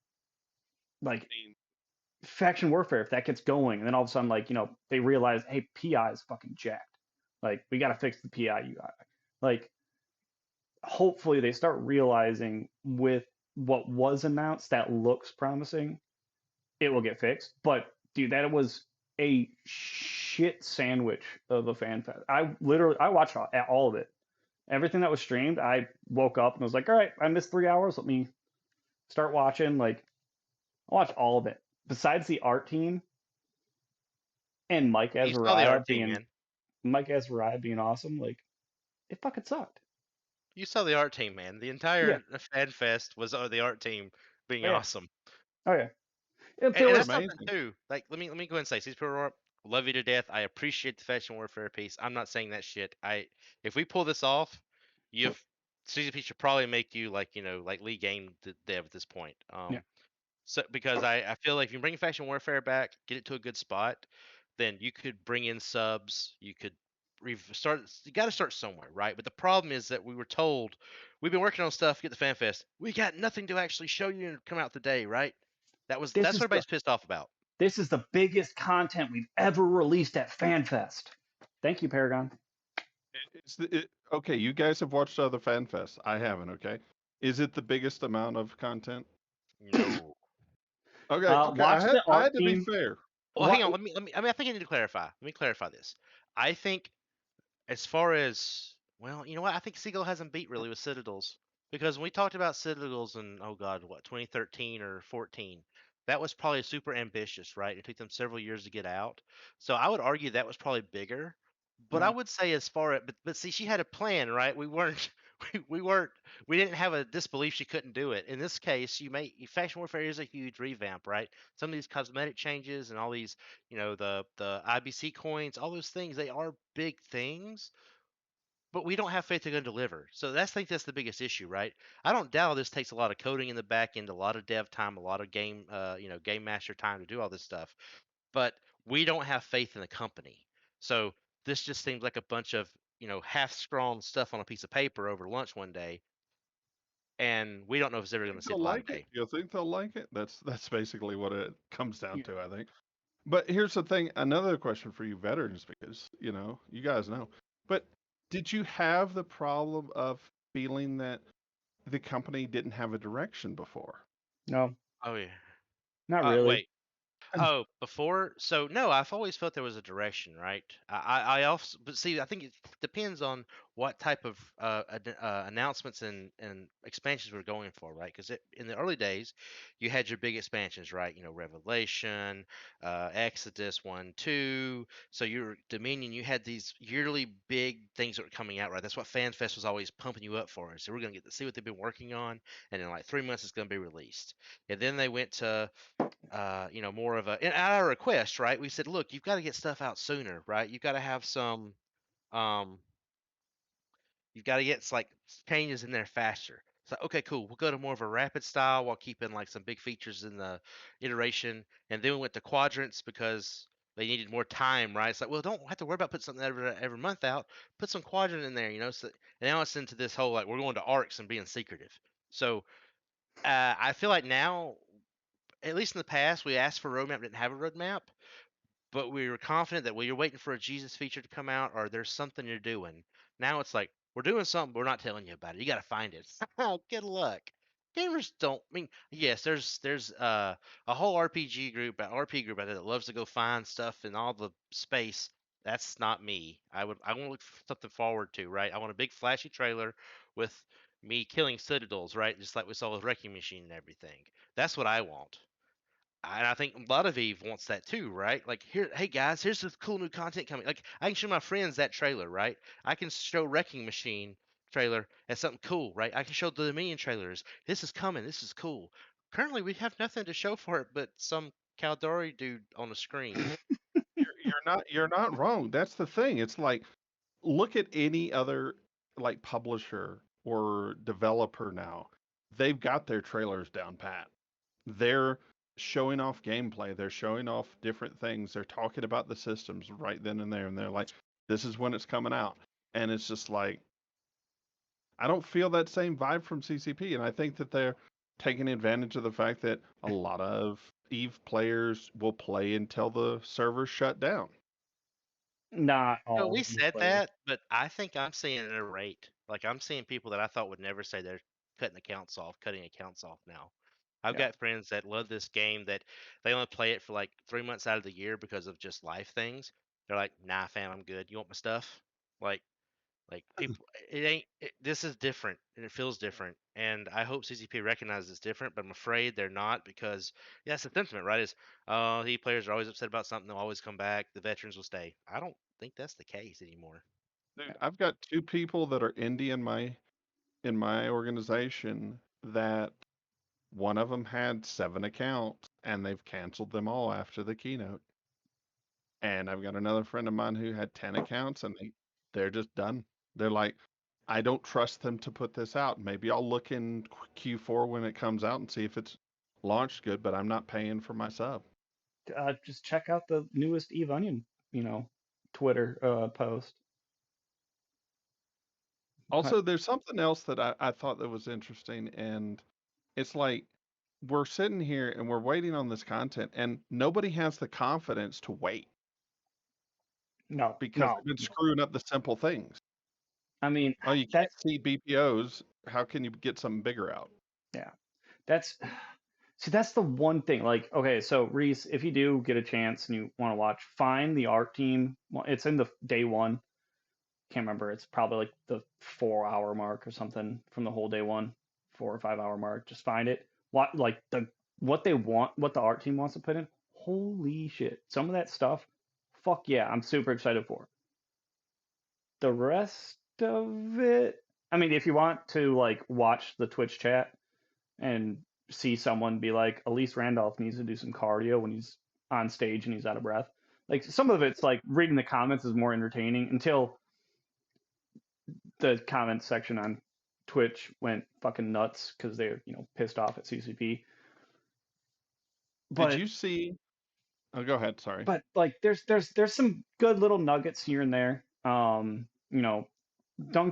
like, faction warfare, if that gets going, and then all of a sudden, like, they realize, hey, PI is fucking jacked. Like, we got to fix the PI UI. Like, hopefully they start realizing with what was announced that looks promising, it will get fixed. But dude, that was a shit sandwich of a fan fest. I watched all of it. Everything that was streamed, I woke up and was like, all right, I missed 3 hours. Let me start watching. Like, I watched all of it. Besides the art team and You saw the art team, man. Mike Azariah being awesome, like it fucking sucked. You saw the art team, man. The Yeah. entire fan fest was the art team being Oh, yeah. awesome. Oh yeah. If And, there and They're that's was something amazing. too. Like, let me go ahead and say, CSP Aurora, love you to death. I appreciate the faction warfare piece. I'm not saying that shit. If we pull this off, you've CCP should probably make you like like league game dev at this point. Yeah. So because I feel like if you bring faction warfare back, get it to a good spot, then you could bring in subs. You could start. You got to start somewhere, right? But the problem is that we were told we've been working on stuff. Get the fan fest. We got nothing to actually show you and come out today, right? This That's is what everybody's pissed off about. This is the biggest content we've ever released at FanFest. Thank you, Paragon. Okay, you guys have watched other fan fests. I haven't. Okay, is it the biggest amount of content? No. Okay, okay. Watch the I art had to be team. fair. Well, hang What? on. I mean, I think I need to clarify. Let me clarify this. I think as far as, well, you know what? I think Seagull hasn't beat really with Citadels, because when we talked about Citadels in, oh God, what, 2013 or 14, that was probably super ambitious, right? It took them several years to get out. So I would argue that was probably bigger. But I Yeah. would say, as far as, but see, she had a plan, right? We weren't we weren't, we didn't have a disbelief she couldn't do it. In this case, Faction Warfare is a huge revamp, right? Some of these cosmetic changes and all these, the IBC coins, all those things, they are big things, but we don't have faith they're going to deliver. So I think that's the biggest issue, right? I don't doubt this takes a lot of coding in the back end, a lot of dev time, a lot of game master time to do all this stuff. But we don't have faith in the company. So this just seems like a bunch of, half-scrawled stuff on a piece of paper over lunch one day, and we don't know if it's ever going to Think see they'll the light of like it. day. You think they'll like it? That's basically what it comes down Yeah. to, I think. But here's the thing, another question for you veterans, because, you guys know. But did you have the problem of feeling that the company didn't have a direction before? No, Oh yeah. not really. Wait. Oh, before? So no, I've always felt there was a direction, right? I also, but see, I think it depends on what type of announcements and expansions we're going for, right? Because in the early days, you had your big expansions, right? Revelation, Exodus 1, 2. So your Dominion, you had these yearly big things that were coming out, right? That's what FanFest was always pumping you up for. So we're gonna get to see what they've been working on, and in like 3 months, it's gonna be released. And then they went to more of a, and at our request, right? We said, look, you've got to get stuff out sooner, right? You've got to have some, um, you've got to get like changes in there faster. So okay, cool. We'll go to more of a rapid style while keeping like some big features in the iteration, and then we went to quadrants because they needed more time, right? It's like, well, don't have to worry about putting something every month out. Put some quadrant in there, So and now it's into this whole like we're going to arcs and being secretive. So I feel like now, at least in the past, we asked for a roadmap, didn't have a roadmap, but we were confident that, well, you're waiting for a Jesus feature to come out, or there's something you're doing. Now it's like, we're doing something, but we're not telling you about it. You got to find it. Good luck. Gamers don't. I mean, yes, there's a whole RP group out there that loves to go find stuff in all the space. That's not me. I want to look for something forward to, right? I want a big flashy trailer with me killing citadels, right? Just like we saw with Wrecking Machine and everything. That's what I want. And I think a lot of Eve wants that too, right? Like, here, hey guys, here's this cool new content coming. Like, I can show my friends that trailer, right? I can show Wrecking Machine trailer as something cool, right? I can show the Dominion trailers. This is coming. This is cool. Currently, we have nothing to show for it but some Caldari dude on the screen. You're not wrong. That's the thing. It's like, look at any other like publisher or developer now. They've got their trailers down pat. They're showing off gameplay. They're showing off different things. They're talking about the systems right then and there. And they're like, this is when it's coming out. And it's just like, I don't feel that same vibe from CCP. And I think that they're taking advantage of the fact that a lot of Eve players will play until the servers shut down. Not We all Eve said players. that, but I think I'm seeing a rate. Like, I'm seeing people that I thought would never say they're cutting accounts off now. I've Yeah. got friends that love this game that they only play it for like 3 months out of the year because of just life things. They're like, nah, fam, I'm good. You want my stuff? Like, people, this is different and it feels different. And I hope CCP recognizes it's different, but I'm afraid they're not, because, yeah, that's the sentiment, right? Is, the players are always upset about something. They'll always come back. The veterans will stay. I don't think that's the case anymore. Dude, I've got two people that are indie in my organization that one of them had 7 accounts and they've canceled them all after the keynote. And I've got another friend of mine who had 10 accounts and they're just done. They're like, I don't trust them to put this out. Maybe I'll look in Q4 when it comes out and see if it's launched good, but I'm not paying for my sub. Just check out the newest Eve Onion, Twitter post. Also, there's something else that I thought that was interesting, and it's like we're sitting here and we're waiting on this content, and nobody has the confidence to wait No, because no, they've been no. screwing up the simple things. I mean, Oh, you can't that's see BPOs. How can you get something bigger out? yeah. That's See, that's the one thing. Like, okay, so Reese, if you do get a chance and you want to watch, find the art team. Well, it's in the day one. can't remember. It's probably like the 4 hour mark or something from the whole day one, 4 or 5 hour mark. Just find it. What what they want, what the art team wants to put in. Holy shit! Some of that stuff, fuck yeah, I'm super excited for. The rest of it, I mean, if you want to like watch the Twitch chat and see someone be like, Elise Randolph needs to do some cardio when he's on stage and he's out of breath. Like some of it's like reading the comments is more entertaining until the comment section on Twitch went fucking nuts because they're pissed off at CCP. Did But you see? Oh, go ahead. Sorry. like there's some good little nuggets here and there. Dunk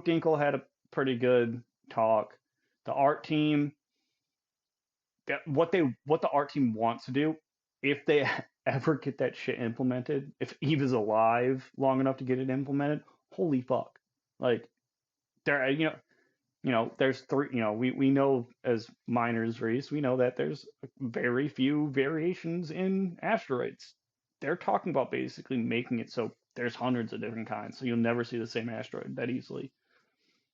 Dinkle had a pretty good talk. The art team, what the art team wants to do, if they ever get that shit implemented, if Eve is alive long enough to get it implemented, holy fuck! Like there, there's three. We know as miners, Reece, we know that there's very few variations in asteroids. They're talking about basically making it so there's hundreds of different kinds, so you'll never see the same asteroid that easily.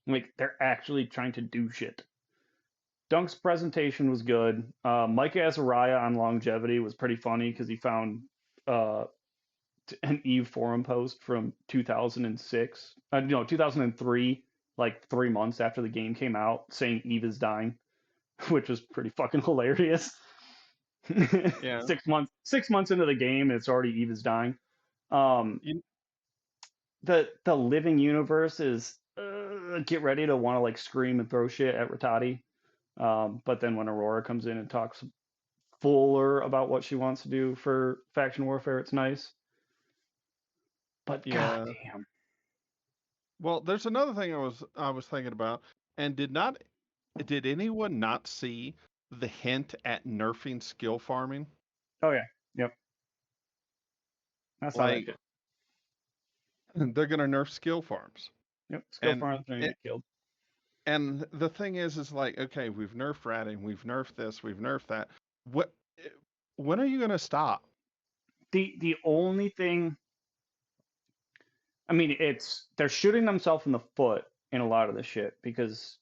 Like they're actually trying to do shit. Dunk's presentation was good. Mike Azariah on longevity was pretty funny because he found uh, an Eve forum post from 2006, no, 2003, like 3 months after the game came out, saying Eve is dying, which was pretty fucking hilarious. Yeah. 6 months into the game, and it's already Eve is dying. You, The living universe is get ready to want to like scream and throw shit at Rattati. But then when Aurora comes in and talks fuller about what she wants to do for faction warfare, it's nice. But yeah. goddamn. Well, there's another thing I was thinking about, and did anyone not see the hint at nerfing skill farming? Oh yeah. Yep. I saw that Like shit. they're gonna nerf skill farms, Yep. Skill and farms are gonna it, get killed. and the thing is like, okay, we've nerfed ratting, we've nerfed this, we've nerfed that. What? When are you gonna stop? The only thing, I mean, they're shooting themselves in the foot in a lot of the shit because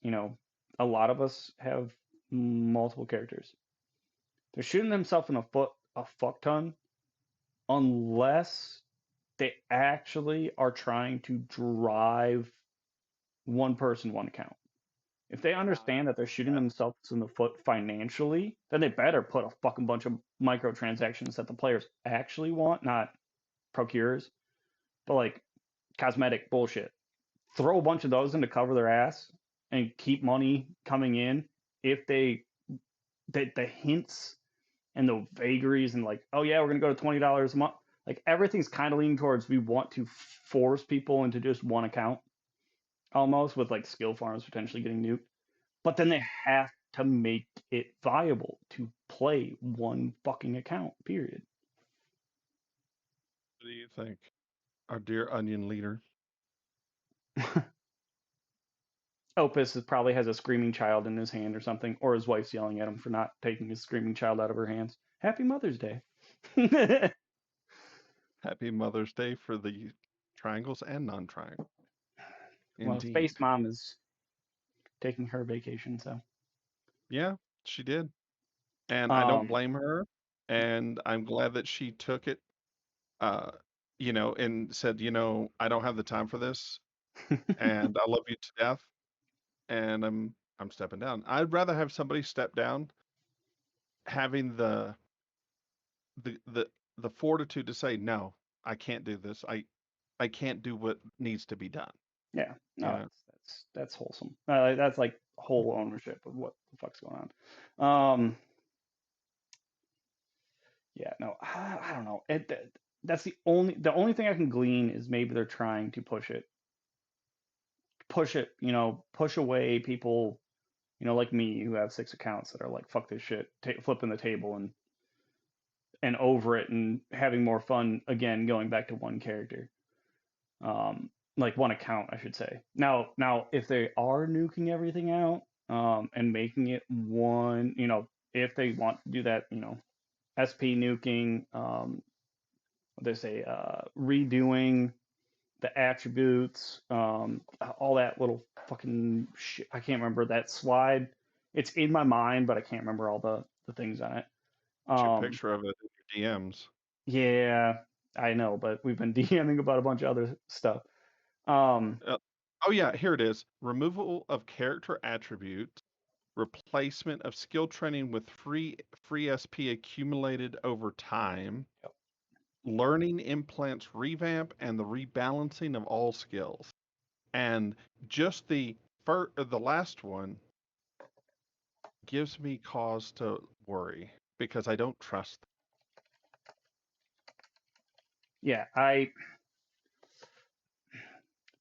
a lot of us have multiple characters. They're shooting themselves in the foot a fuck ton unless they actually are trying to drive one person, one account. If they understand that they're shooting themselves in the foot financially, then they better put a fucking bunch of microtransactions that the players actually want, not procures, but like cosmetic bullshit. Throw a bunch of those in to cover their ass and keep money coming in. If the hints and the vagaries and like, oh yeah, we're gonna go to $20 a month. Like everything's kind of leaning towards we want to force people into just one account, almost with like skill farms potentially getting nuked. But then they have to make it viable to play one fucking account. Period. What do you think, our dear onion leader? Opus probably has a screaming child in his hand or something, or his wife's yelling at him for not taking his screaming child out of her hands. Happy Mother's Day. Happy Mother's Day for the triangles and non-triangle. Well, Indeed. Space Mom is taking her vacation, so. Yeah, she did. And I don't Um, blame her. And I'm glad that she took it, uh, and said, I don't have the time for this, and I love you to death, and I'm stepping down. I'd rather have somebody step down, having the the the fortitude to say, no, I can't do this. I can't do what needs to be done. yeah, You no, know? that's wholesome. That's like whole ownership of what the fuck's going on. Yeah, no, I don't know. That's the only thing I can glean is maybe they're trying to push it, push away people, like me who have 6 accounts that are like fuck this shit, flipping the table and over it and having more fun again, going back to one character, like one account, I should say. Now, if they are nuking everything out, and making it one, if they want to do that, SP nuking, what they say, redoing the attributes, all that little fucking shit. I can't remember that slide. It's in my mind, but I can't remember all the things on it. Get you a picture of it in your DMs. Yeah, I know, but we've been DMing about a bunch of other stuff. Oh yeah, here it is. Removal of character attributes, replacement of skill training with free SP accumulated over time, Yep. learning implants revamp, and the rebalancing of all skills. And just the last one gives me cause to worry because I don't trust them. Yeah,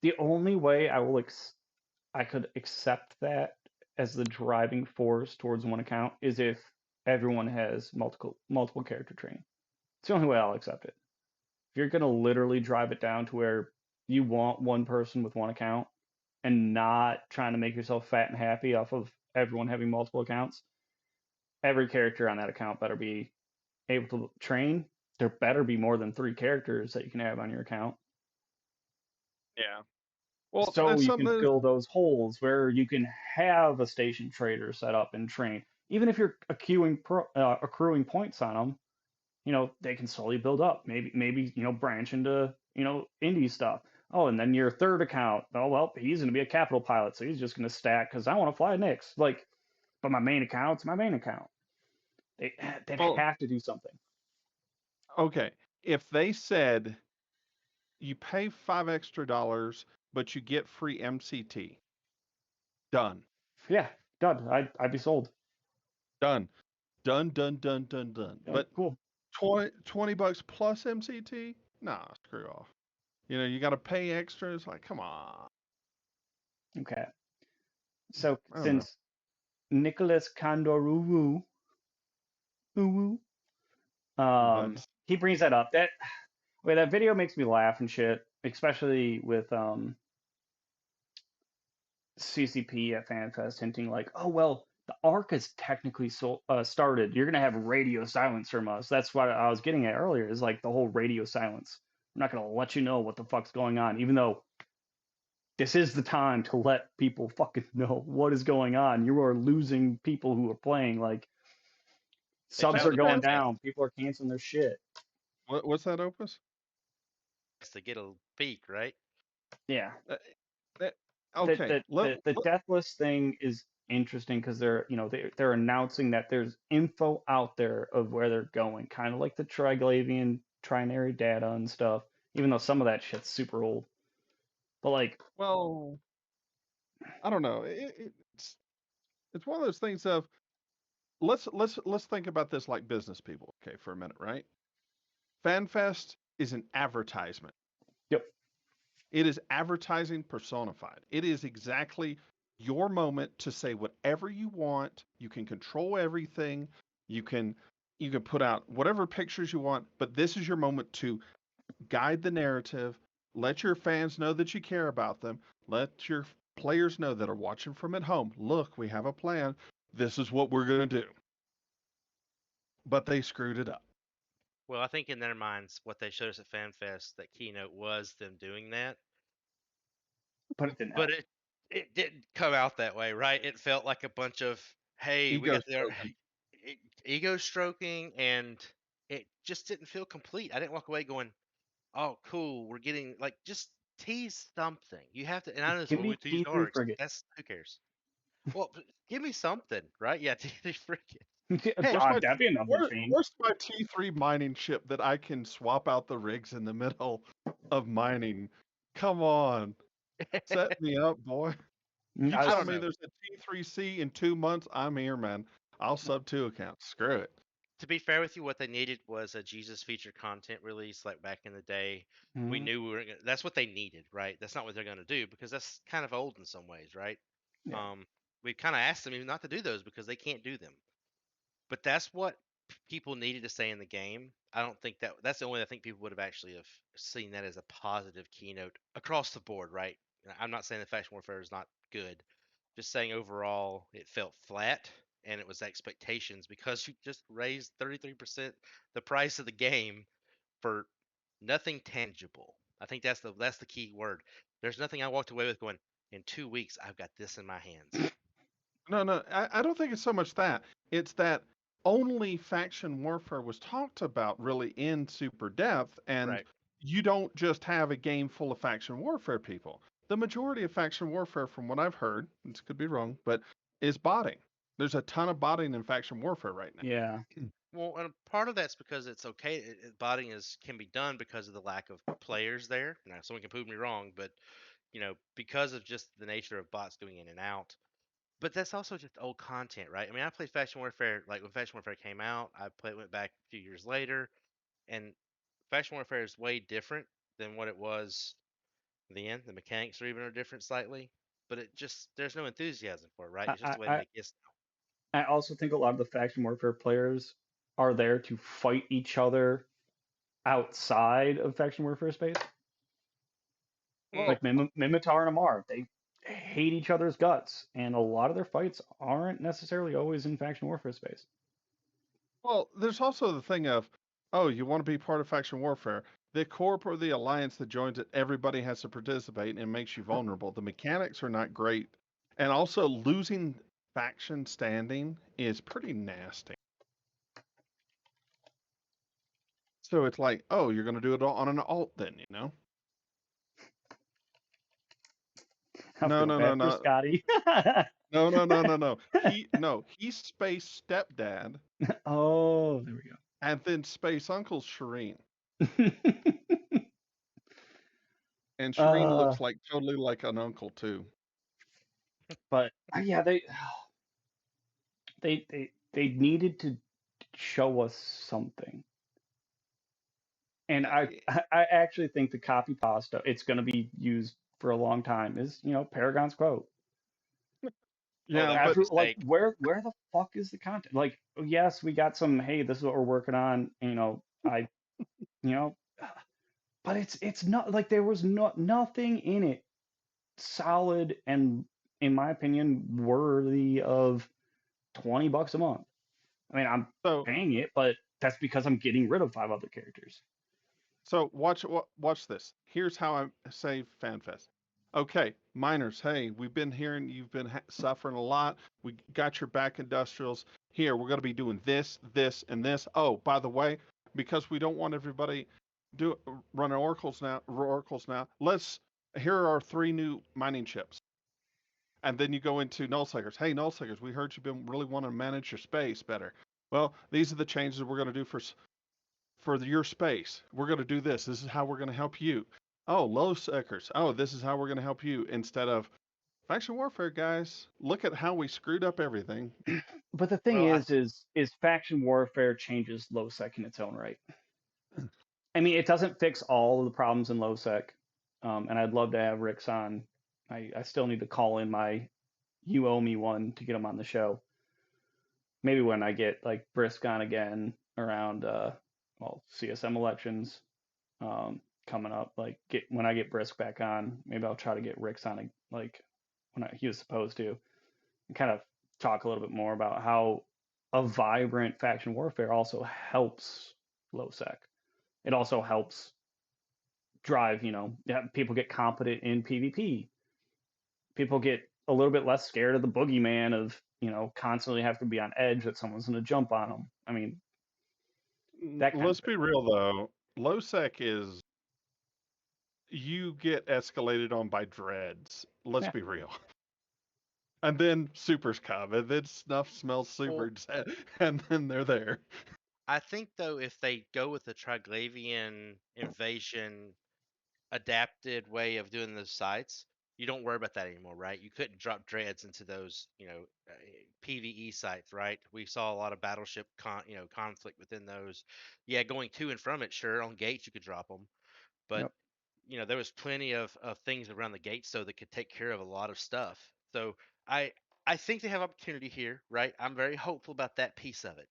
the only way I could accept that as the driving force towards one account is if everyone has multiple character training. It's the only way I'll accept it. If you're gonna literally drive it down to where you want one person with one account and not trying to make yourself fat and happy off of everyone having multiple accounts, every character on that account better be able to train. There better be more than 3 characters that you can have on your account. Yeah. Well, So that's you can something. fill those holes where you can have a station trader set up and train. Even if you're accruing points on them, they can slowly build up. Maybe branch into indie stuff. Oh, and then your third account. Oh well, he's going to be a capital pilot, so he's just going to stack because I want to fly Nix. But my main account's my main account. They'd Well, have to do something. okay. If they said you pay $5 extra, but you get free MCT, done. Yeah, done. I'd be sold. Done. Done. But Cool. 20 bucks plus MCT? Nah, screw off. You got to pay extra. It's like, come on. Okay. So I don't know. since Nicholas Kandoruru, But he brings that up. That video makes me laugh and shit, especially with CCP at FanFest hinting like, oh well, the arc is technically started. You're gonna have radio silence from us. That's what I was getting at earlier. Is like the whole radio silence. I'm not gonna let you know what the fuck's going on, even though this is the time to let people fucking know what is going on. You are losing people who are playing. Like They subs tell are the going fan down. People are canceling their shit. what's that, Opus? to get a peek, right? Yeah. That, the okay. the deathless thing is interesting because they're announcing that there's info out there of where they're going, kind of like the Triglavian trinary data and stuff. Even though some of that shit's super old, but like, well, I don't know. It's one of those things of let's think about this like business people, okay, for a minute, right? FanFest is an advertisement. yep, It is advertising personified. It is exactly your moment to say whatever you want. You can control everything. You can put out whatever pictures you want, but this is your moment to guide the narrative. Let your fans know that you care about them. Let your players know that are watching from at home. Look, we have a plan. This is what we're going to do. But they screwed it up. Well, I think in their minds, what they showed us at FanFest, that keynote was them doing that. but it didn't. But it didn't come out that way, right? It felt like a bunch of, hey, we Ego got their stroking. ego stroking, and it just didn't feel complete. I didn't walk away going, oh, cool, we're getting like just tease something. You have to, and I know this, Give well, we me teased T3 arcs. frigate. That's who cares. Well, give me something, right? Yeah, T3 frigate. Hey, God, that'd be enough machine. Where's my T3 mining ship that I can swap out the rigs in the middle of mining? Come on. Set me up, boy. You I I tell was, don't me know. there's a T3C in 2 months, I'm here, man. I'll sub 2 accounts. Screw it. To be fair with you, what they needed was a Jesus feature content release, like back in the day. We Mhm. knew we were gonna, that's what they needed, right? That's not what they're going to do because that's kind of old in some ways, right? Yeah. We kind of asked them even not to do those because they can't do them. But that's what people needed to stay in the game. I don't think that's the only way I think people would have actually have seen that as a positive keynote across the board, right? I'm not saying the faction warfare is not good, just saying overall it felt flat and it was expectations because you just raised 33% the price of the game for nothing tangible. I think that's the key word. There's nothing I walked away with going, in 2 weeks I've got this in my hands. No, I don't think it's so much that. It's that only faction warfare was talked about really in super depth, and Right. you don't just have a game full of faction warfare people. The majority of faction warfare, from what I've heard, this could be wrong, but is botting. There's a ton of botting in faction warfare right now. Yeah. Well, and part of that's because it's okay. Botting can be done because of the lack of players there. Now, someone can prove me wrong, but because of just the nature of bots going in and out. But that's also just old content, right? I mean, I played Faction Warfare like when Faction Warfare came out. Went back a few years later, and Faction Warfare is way different than what it was then. The mechanics are different slightly, but there's no enthusiasm for it, right? I, It's just I, a way to I make this. I also think a lot of the faction warfare players are there to fight each other outside of faction warfare space. Mm, Like Mimitar and Amar, they hate each other's guts, and a lot of their fights aren't necessarily always in faction warfare space. Well, there's also the thing of, oh, you want to be part of faction warfare. The corp or the alliance that joins it, everybody has to participate and it makes you vulnerable. The mechanics are not great. And also, losing faction standing is pretty nasty. So it's like, oh, you're going to do it on an alt then, you know? I No, feel no, no, bad for no. Scotty. No. He's Space Stepdad Oh, there we and then Space Uncle Shireen. go. And Shireen uh, looks like totally like an uncle too. but yeah, they needed to show us something. And I, I- I actually think the copy pasta, it's going to be used for a long time, is, Paragon's quote. oh, Yeah, that was a but Like, mistake. where the fuck is the content? Like, yes, we got some, hey, this is what we're working on, you know, but it's not like there was nothing in it solid and, in my opinion, worthy of $20 a month. I mean, I'm so paying it, but that's because I'm getting rid of 5 other characters. So watch this. Here's how I say FanFest. Okay, miners. Hey, we've been hearing you've been suffering a lot. We got your back industrials. Here, we're going to be doing this, this, and this. Oh, by the way, because we don't want everybody do running oracles now. Here are our 3 new mining chips. And then you go into nullseekers. Hey, nullseekers, we heard you've been really wanting to manage your space better. Well, these are the changes that we're going to do for your space. We're going to do this. This is how we're going to help you. Oh, low seekers. Oh, this is how we're going to help you. Instead of faction warfare, guys. Look at how we screwed up everything. But the thing Well, is faction warfare changes low sec in its own right. I mean, it doesn't fix all of the problems in low sec, and I'd love to have Rick's on. I still need to call in my you owe me one to get him on the show. Maybe when I get like Brisk on again around CSM elections coming up. Like when I get Brisk back on, maybe I'll try to get Rick's on like he was supposed to, and kind of talk a little bit more about how a vibrant faction warfare also helps low sec. It also helps drive, people get competent in PvP. People get a little bit less scared of the boogeyman of, constantly have to be on edge that someone's going to jump on them. I mean, that kind of Let's thing. be real though. Low sec is you get escalated on by dreads. Let's Yeah. be real. And then supers come, and then snuff smells well, supers, and then they're there. I think though if they go with the Triglavian invasion adapted way of doing those sites, you don't worry about that anymore, right? You couldn't drop dreads into those, PVE sites, right? We saw a lot of battleship conflict within those. Yeah, going to and from it, sure, on gates you could drop them, but Yep. there was plenty of things around the gates so that could take care of a lot of stuff. So I I think they have opportunity here, right? I'm very hopeful about that piece of it.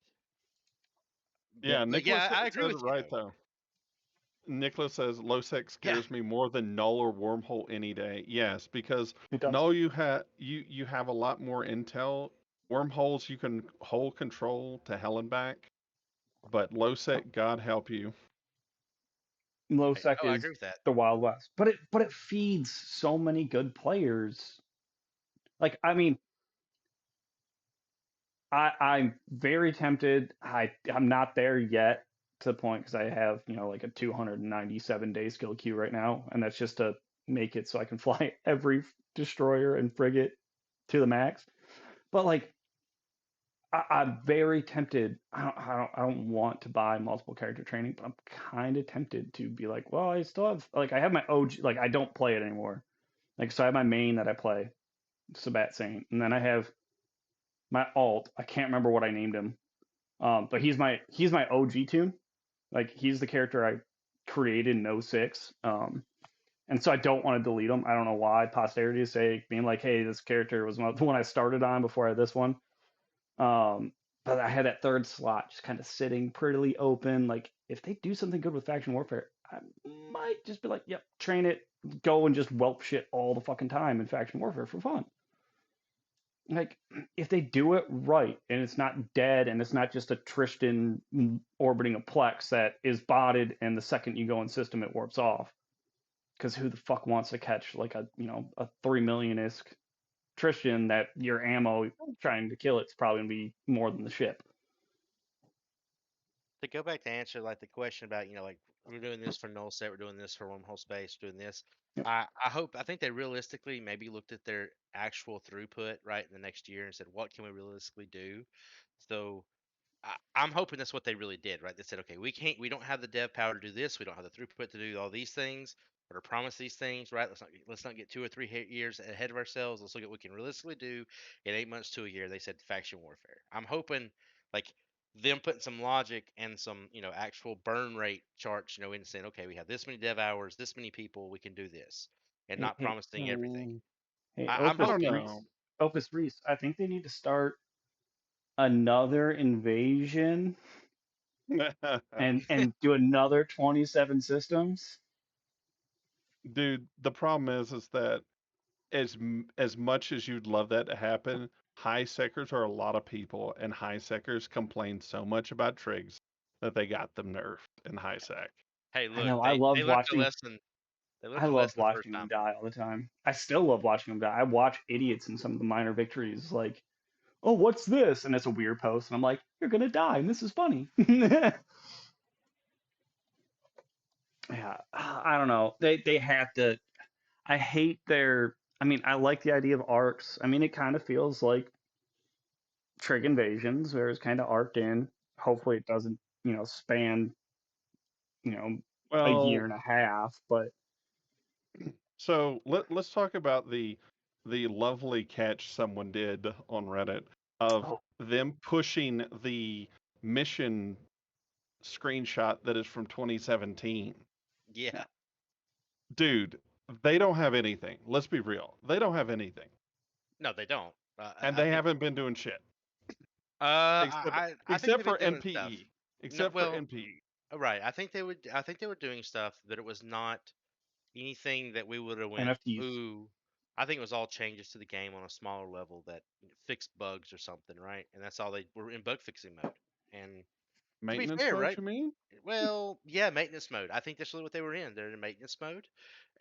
Yeah, But yeah, Nicholas I agree says it with you right though. though. Nicholas says low sec Yeah. scares me more than null or wormhole any day. Yes, because It does. null you have a lot more intel. Wormholes you can hold control to hell and back, but low sec, God help you. Low Right. sec Oh, I is agree with that. the Wild West, but it feeds so many good players. Like, I mean, I'm very tempted. I'm not there yet to the point because I have like a 297-day skill queue right now, and that's just to make it so I can fly every destroyer and frigate to the max. But like, I'm very tempted. I don't want to buy multiple character training, but I'm kind of tempted to be like, well, I still have like I have my OG. Like I don't play it anymore. Like so, I have my main that I play, Sabbat Saint, and then I have my alt. I can't remember what I named him. But he's my OG tune. Like he's the character I created in '06. And so I don't want to delete him. I don't know why. Posterity's sake, being like, hey, this character was the one I started on before I had this one. Um, but I had that third slot just kind of sitting prettily open. Like if they do something good with faction warfare, I might just be like, yep, train it, go and just whelp shit all the fucking time in faction warfare for fun. Like if they do it right and it's not dead and it's not just a Tristan orbiting a Plex that is botted and the second you go in system it warps off. Because who the fuck wants to catch like a 3 million isk Tristan that your ammo trying to kill it's probably gonna be more than the ship. To go back to answer like the question about, like we're doing this for null set, we're doing this for wormhole space, doing this. Yep. I think they realistically maybe looked at their actual throughput right in the next year and said, what can we realistically do? So I'm hoping that's what they really did, right? They said, okay, we don't have the dev power to do this, we don't have the throughput to do all these things, or to promise these things, right? Let's not get 2 or 3 years ahead of ourselves. Let's look at what we can realistically do in 8 months to a year. They said faction warfare. I'm hoping like them putting some logic and some actual burn rate charts, in saying, okay, we have this many dev hours, this many people, we can do this, and Hey, not promising everything. hey, I'm Opus I don't hoping. Reese, know. Opus Reese. I think they need to start another invasion and do another 27 systems. Dude, the problem is that as much as you'd love that to happen, high seckers are a lot of people, and high seckers complain so much about trigs that they got them nerfed in high sec. Hey, I look, know. they learned a lesson. They I learned a loved lesson the first watching them time. die all the time. I still love watching them die. I watch idiots in some of the minor victories, like, "Oh, what's this?" And it's a weird post, and I'm like, "You're gonna die, and this is funny." Yeah, I don't know. They have to. I hate their. I mean, I like the idea of arcs. I mean, it kind of feels like Trig Invasions, where it's kind of arced in. Hopefully, it doesn't, span, you know, a year Well, and a half. But so let's talk about the lovely catch someone did on Reddit of oh, them pushing the mission screenshot that is from 2017. Yeah. Dude, they don't have anything. Let's be real. They don't have anything. No, they don't. And I they think. haven't been doing shit except I think except they've been for doing stuff. NPE. No, Except for well, NPE. right. I think they would. I think they were doing stuff that it was not anything that we would have went. NFTs. Ooh. I think it was all changes to the game on a smaller level that fixed bugs or something, right? And that's all they were in bug fixing mode. And to be Maintenance fair, mode, right? you mean? Well, yeah, maintenance mode. I think that's really what they were in. They're in maintenance mode,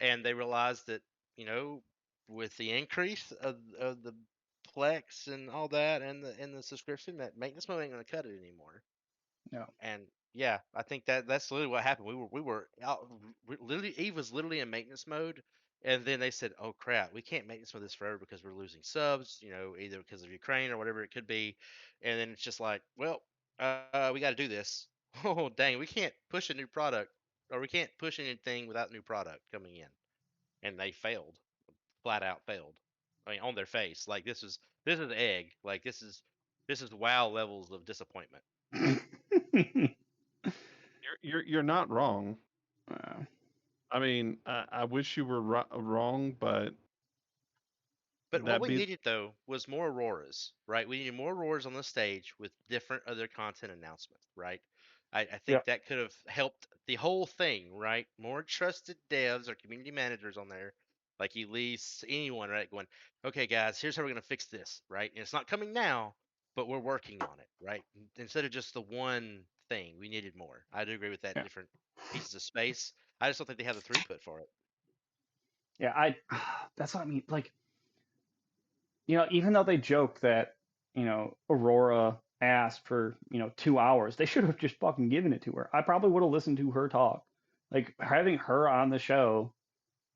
and they realized that you know, with the increase of the Plex and all that, and the subscription, that maintenance mode ain't gonna cut it anymore. No. And yeah, I think that's literally what happened. We were out. Literally, Eve was literally in maintenance mode, and then they said, "Oh crap, we can't maintenance mode this forever because we're losing subs. Either because of Ukraine or whatever it could be." And then it's just like, well, we got to do this. Oh dang, we can't push a new product, or we can't push anything without new product coming in. And they failed, flat out failed. I mean, on their face, like this is egg. Like this is wow levels of disappointment. You're not wrong. Uh, I mean, I wish you were wrong, but But what that we be needed though was more Auroras, right? We needed more Auroras on the stage with different other content announcements, right? I think yep. that could have helped the whole thing, right? More trusted devs or community managers on there, like Elise, anyone, right? Going, okay, guys, here's how we're gonna fix this, right? And it's not coming now, but we're working on it, right? Instead of just the one thing, we needed more. I do agree with that. Yeah. Different pieces of space. I just don't think they have the throughput for it. Yeah, that's what I mean. Like, even though they joke that, Aurora asked for, 2 hours, they should have just fucking given it to her. I probably would have listened to her talk. Like, having her on the show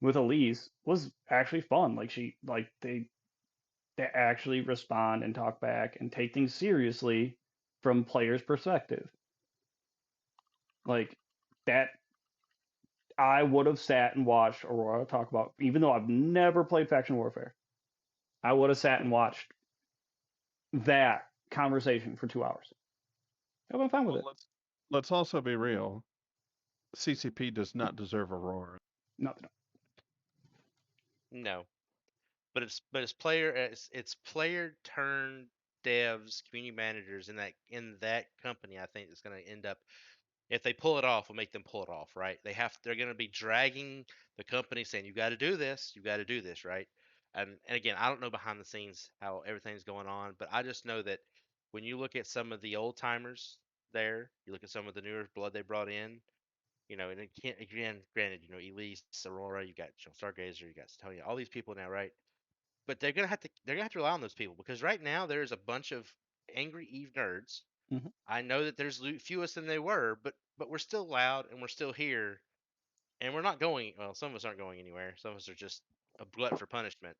with Elise was actually fun. Like, they actually respond and talk back and take things seriously from players' perspective. Like, that, I would have sat and watched Aurora talk about, even though I've never played Faction Warfare, I would have sat and watched that conversation for 2 hours. I've been fine with Well, it. let's also be real. CCP does not deserve Aurora. Nothing. No, but it's player turned devs, community managers in that company. I think it's going to end up, if they pull it off, will make them pull it off, right? They're going to be dragging the company, saying you got to do this, right? And again, I don't know behind the scenes how everything's going on, but I just know that when you look at some of the old timers there, you look at some of the newer blood they brought in, and it can't, again, granted, Elise, Aurora, you got Stargazer, you got Tony, all these people now, right? But they're gonna have to rely on those people, because right now there's a bunch of angry Eve nerds. Mm-hmm. I know that there's fewer than they were, but we're still loud and we're still here, and we're not going. Well, some of us aren't going anywhere. Some of us are just a glut for punishment.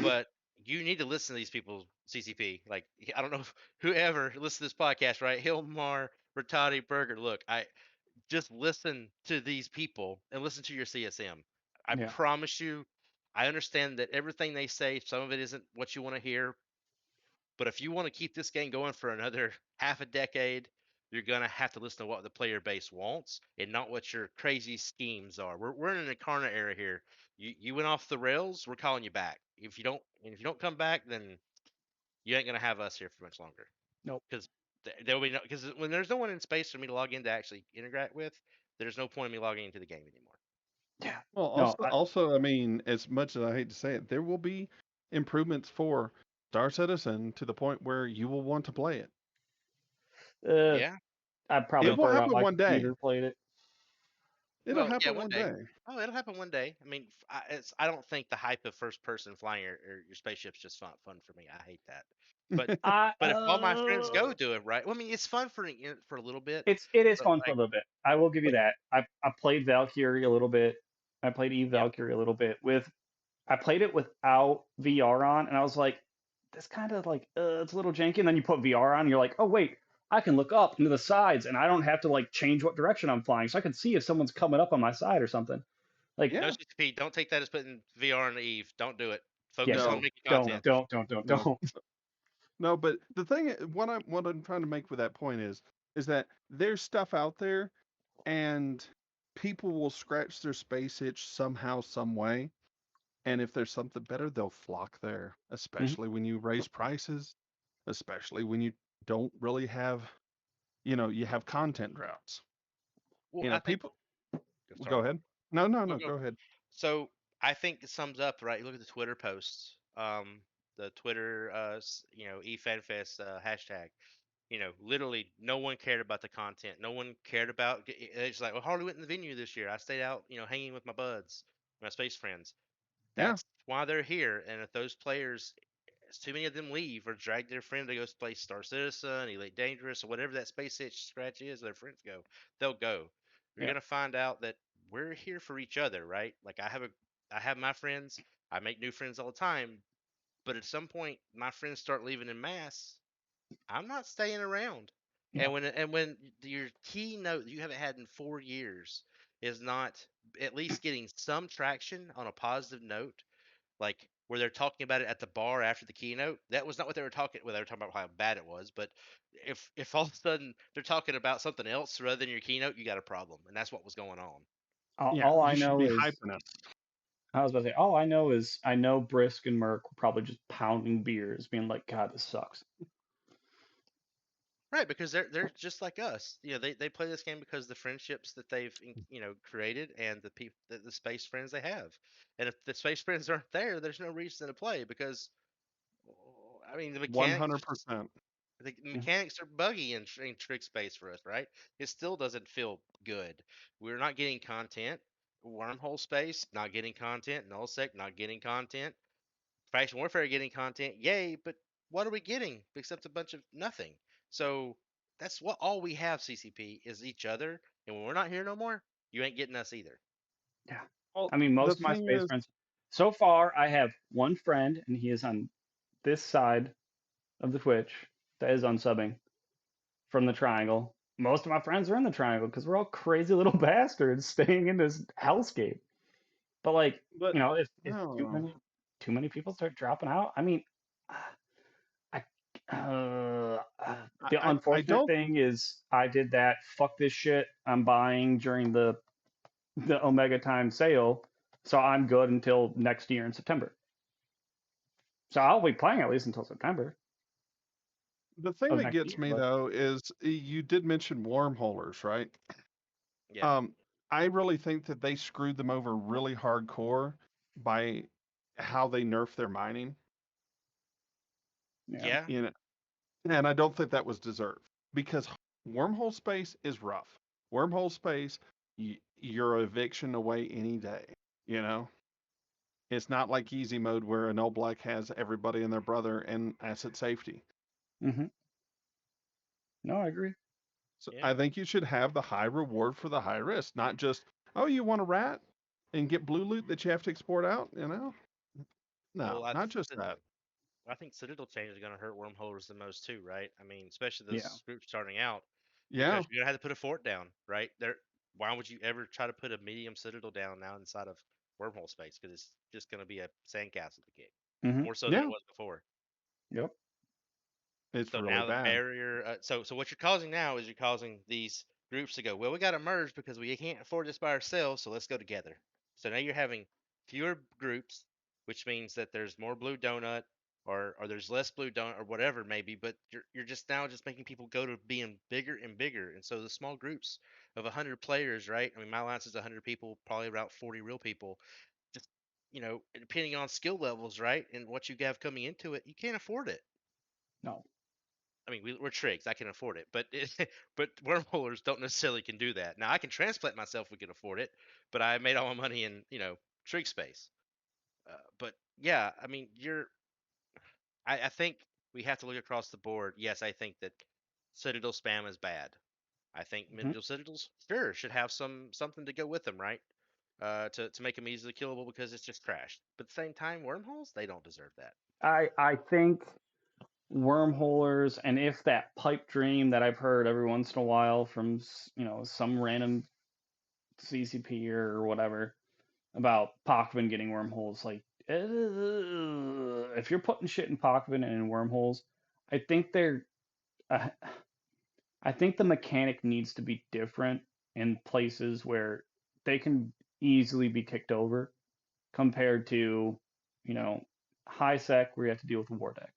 But you need to listen to these people, CCP. Like, I don't know whoever listens to this podcast, right? Hilmar, Rattati, Berger. Look, I just listen to these people and listen to your CSM. I Yeah. promise you, I understand that everything they say, some of it isn't what you want to hear, but if you want to keep this game going for another half a decade, you're gonna have to listen to what the player base wants and not what your crazy schemes are. We're in an incarnate era here. You went off the rails. We're calling you back. If you don't come back, then you ain't gonna have us here for much longer. Nope. Because there will be no, because when there's no one in space for me to log in to actually interact with, there's no point in me logging into the game anymore. Yeah. Well, No. also, I mean, as much as I hate to say it, there will be improvements for Star Citizen to the point where you will want to play it. Yeah. I'd probably It will prefer it on happen my one day. computer played it. It'll Well, yeah, happen one one day. day. Oh, it'll happen one day. I mean, I don't think the hype of first person flying your spaceship's just fun for me. I hate that. But I but if all my friends go do it, right? Well, I mean, it's fun for a little bit, it is but fun for a like, little bit. I will give you but that. I played Valkyrie a little bit. I played Eve yep. Valkyrie a little bit with. I played it without VR on, and I was like, "That's kind of like it's a little janky." And then you put VR on, and you're like, "Oh wait, I can look up into the sides, and I don't have to like change what direction I'm flying, so I can see if someone's coming up on my side or something." Like, No Yeah. CCP. Don't take that as putting VR on Eve. Don't do it. yeah, Focus on don't, No, making don't, content. don't, don't, don't, no, don't. no. But the thing, what I'm trying to make with that point is that there's stuff out there, and people will scratch their space itch somehow, some way. And if there's something better, they'll flock there, Mhm. especially when you raise prices, especially when you don't really have, you have content droughts. Well, I think. People, go Sorry. ahead. No, no, No, no, go. go ahead. So I think it sums up, right. You look at the Twitter posts, the Twitter, eFanFest hashtag. Literally no one cared about the content. No one cared about. It's like, well, hardly went in the venue this year. I stayed out, hanging with my buds, my space friends. Yeah, That's why they're here. And if those players, too many of them leave or drag their friend to go play Star Citizen, Elite Dangerous, or whatever that space itch scratch is, their friends go, they'll go. You're Yeah. gonna find out that we're here for each other, right? Like I have my friends. I make new friends all the time. But at some point, my friends start leaving in mass. I'm not staying around. And No. when your keynote that you haven't had in 4 years is not at least getting some traction on a positive note, like where they're talking about it at the bar after the keynote, that was not what they were talking. Well, they were talking about how bad it was, but if all of a sudden they're talking about something else rather than your keynote, you got a problem, and that's what was going on. All, yeah. all I You should know be is hyping us. I was about to say, all I know is I know Brisk and Merc were probably just pounding beers, being like, "God, this sucks." Right, because they're just like us. They play this game because the friendships that they've created and the people the space friends they have. And if the space friends aren't there, there's no reason to play because I mean the One mechanics hundred percent. The mechanics are buggy in trick space for us, right? It still doesn't feel good. We're not getting content. Wormhole space, not getting content. Nullsec, not getting content. Faction warfare getting content, yay! But what are we getting except a bunch of nothing? So that's what all we have. CCP is each other, and when we're not here no more, you ain't getting us either. Yeah. Well, I mean, the most of my thing space is, friends. So far, I have one friend, and he is on this side of the Twitch that is unsubbing from the triangle. Most of my friends are in the triangle because we're all crazy little bastards staying in this hellscape. But like, but if oh, too many people start dropping out, I mean, I the I unfortunate don't. thing is I did that. Fuck this shit. I'm buying during the Omega Time sale, so I'm good until next year in September. So I'll be playing at least until September The thing of that next gets year. me But though is you did mention wormholers, right? Yeah, Um, I really think that they screwed them over really hardcore by how they nerf their mining. yeah, yeah. You know, and I don't think that was deserved because wormhole space is rough. Wormhole space, you're eviction away any day. You know, it's not like easy mode where an old black has everybody and their brother and asset safety. hmm no, I agree. So Yeah. I think you should have the high reward for the high risk, not just, oh, you want a rat and get blue loot that you have to export out, you know? Well, No, not just that. I think Citadel change is going to hurt wormholes the most too, right? I mean, especially Yeah. those groups starting out, Yeah. because you're gonna have to put a fort down, right? There, why would you ever try to put a medium Citadel down now inside of wormhole space? Because it's just going to be a sandcastle to kick, hmm more so than it Yeah. was before. Yep. It's So really now the bad. barrier. So what you're causing now is you're causing these groups to go. Well, we got to merge because we can't afford this by ourselves. So let's go together. So now you're having fewer groups, which means that there's more blue donut, or there's less blue donut, or whatever it may be. But you're just now just making people go to being bigger and bigger. And so the small groups of 100 players, right? I mean, my alliance is 100 people, probably about 40 real people. Just depending on skill levels, right, and what you have coming into it, you can't afford it. No. I mean, we're trigs. I can afford it, but but wormholers don't necessarily can do that. Now I can transplant myself. We can afford it, but I made all my money in trig space. But yeah, I mean, I think we have to look across the board. Yes, I think that Citadel spam is bad. I think hmm middle Citadels sure should have something to go with them, right? To make them easily killable because it's just trash. But at the same time, wormholes they don't deserve that. I think wormholers, and if that pipe dream that I've heard every once in a while from some random CCP or whatever about Pochman getting wormholes, like if you're putting shit in Pochman and in wormholes, I think they're uh, I think the mechanic needs to be different in places where they can easily be kicked over compared to, you know, high sec where you have to deal with war deck.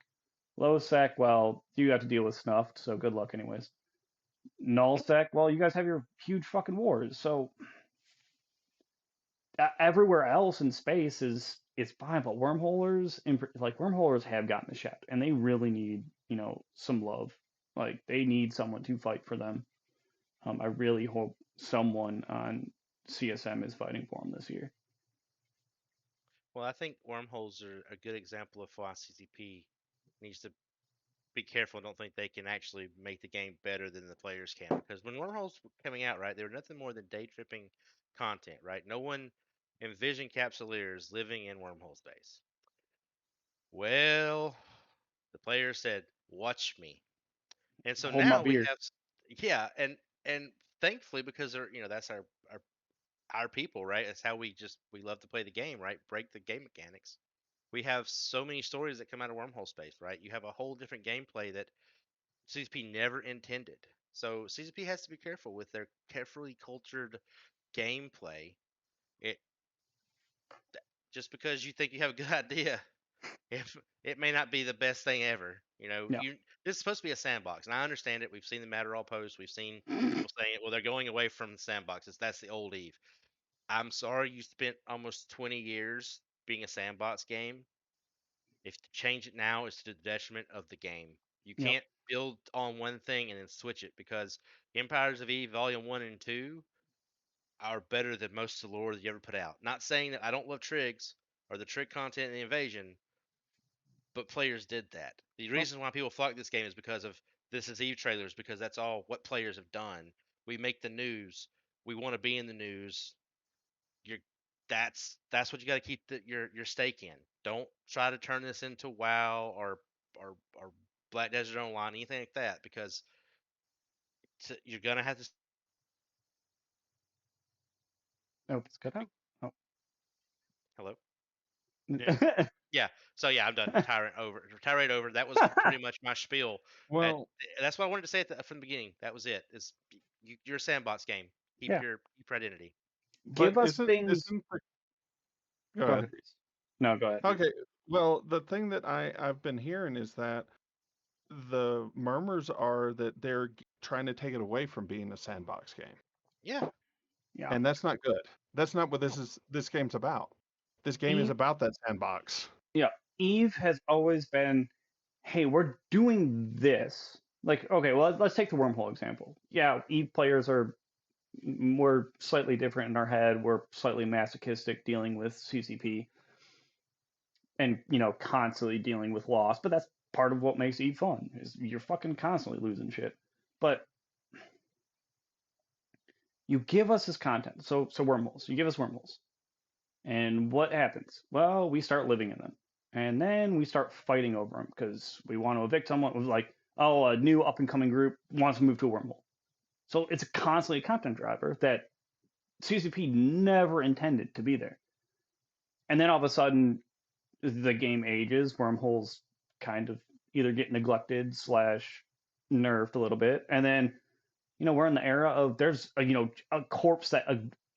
Low sec, well, you have to deal with snuffed, so good luck anyways. Null sec, well, you guys have your huge fucking wars, so everywhere else in space is fine, but wormholers have gotten the shaft, and they really need some love. Like they need someone to fight for them. I really hope someone on CSM is fighting for them this year. Well, I think wormholes are a good example of why CCP needs to be careful. Don't think they can actually make the game better than the players can. Because when wormholes were coming out, right, they were nothing more than day tripping content, right? No one envisioned capsuleers living in wormhole space. Well, the player said, "Watch me," and so Hold my now we beer. have, yeah, and thankfully because they're that's our people, right? That's how we love to play the game, right? Break the game mechanics. We have so many stories that come out of wormhole space, right? You have a whole different gameplay that CCP never intended. So CCP has to be careful with their carefully cultured gameplay. It just because you think you have a good idea, if it may not be the best thing ever. No. This is supposed to be a sandbox, and I understand it. We've seen the Matterall post. We've seen people saying, "Well, they're going away from the sandboxes. That's the old Eve." I'm sorry you spent almost 20 years being a sandbox game. If to change it now is to the detriment of the game. You Yep. can't build on one thing and then switch it, because Empires of Eve Volume 1 and 2 are better than most of the lore that you ever put out. Not saying that I don't love Trigs or the Trig content in the Invasion, but players did that. The reason why people flock this game is because of This Is Eve trailers, because that's all what players have done. We make the news. We want to be in the news. You're that's what you got to keep your stake in. Don't try to turn this into WoW or Black Desert Online, anything like that, because you're gonna have to. Oh, it's cut out. Oh. Hello. Yeah. So yeah, I'm done. Tirade over. That was pretty much my spiel. Well, That's what I wanted to say from the beginning. That was it. You're a sandbox game. Keep Yeah. your identity. but Give us isn't things. go Go ahead. ahead, Reece. No, go ahead. Okay. Well, the thing that I've been hearing is that the murmurs are that they're trying to take it away from being a sandbox game, Yeah. Yeah. and that's not good. That's not what this game's about. This game is Eve, about that sandbox. yeah. Eve has always been, hey, we're doing this. Like, okay, well, let's take the wormhole example. Yeah, Eve players we're slightly different in our head. We're slightly masochistic dealing with CCP and, constantly dealing with loss. But that's part of what makes Eve fun, is you're fucking constantly losing shit. But you give us this content. So wormholes. You give us wormholes. And what happens? Well, we start living in them. And then we start fighting over them because we want to evict someone. It was like, oh, a new up and coming group wants to move to a wormhole. So it's constantly a content driver that CCP never intended to be there. And then all of a sudden, the game ages, wormholes kind of either get neglected / nerfed a little bit. And then, we're in the era of there's a corpse that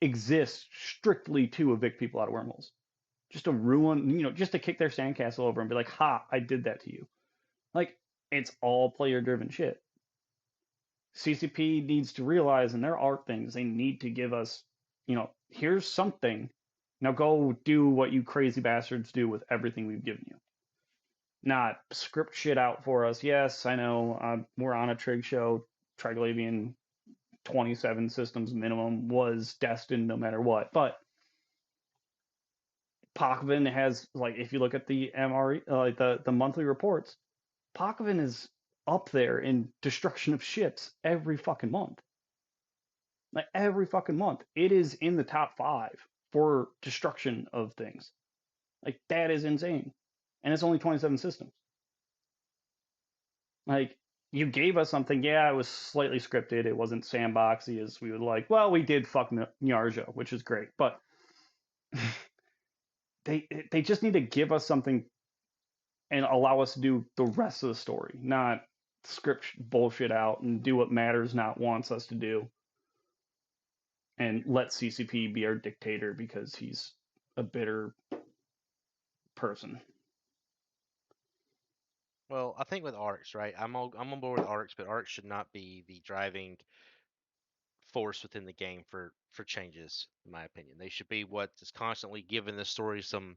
exists strictly to evict people out of wormholes, just to ruin, just to kick their sandcastle over and be like, ha, I did that to you. Like, it's all player driven shit. CCP needs to realize, and there are things they need to give us, here's something. Now go do what you crazy bastards do with everything we've given you. Not script shit out for us. Yes, I know we're on a trig show. Triglavian 27 systems minimum was destined no matter what. But Pakvin has, like, if you look at the MRE, like the monthly reports, Pakvin is up there in destruction of ships every fucking month. Like, every fucking month, it is in the top 5 for destruction of things. Like, that is insane, and it's only 27 systems. Like, you gave us something. Yeah, it was slightly scripted. It wasn't sandboxy as we would like. Well, we did fuck Nyarja, which is great, but they just need to give us something and allow us to do the rest of the story, not script bullshit out and do what Matters Not wants us to do, and let CCP be our dictator because he's a bitter person. Well, I think with ARCs, right? I'm on board with ARCs, but ARCs should not be the driving force within the game for changes, in my opinion. They should be what is constantly giving the story some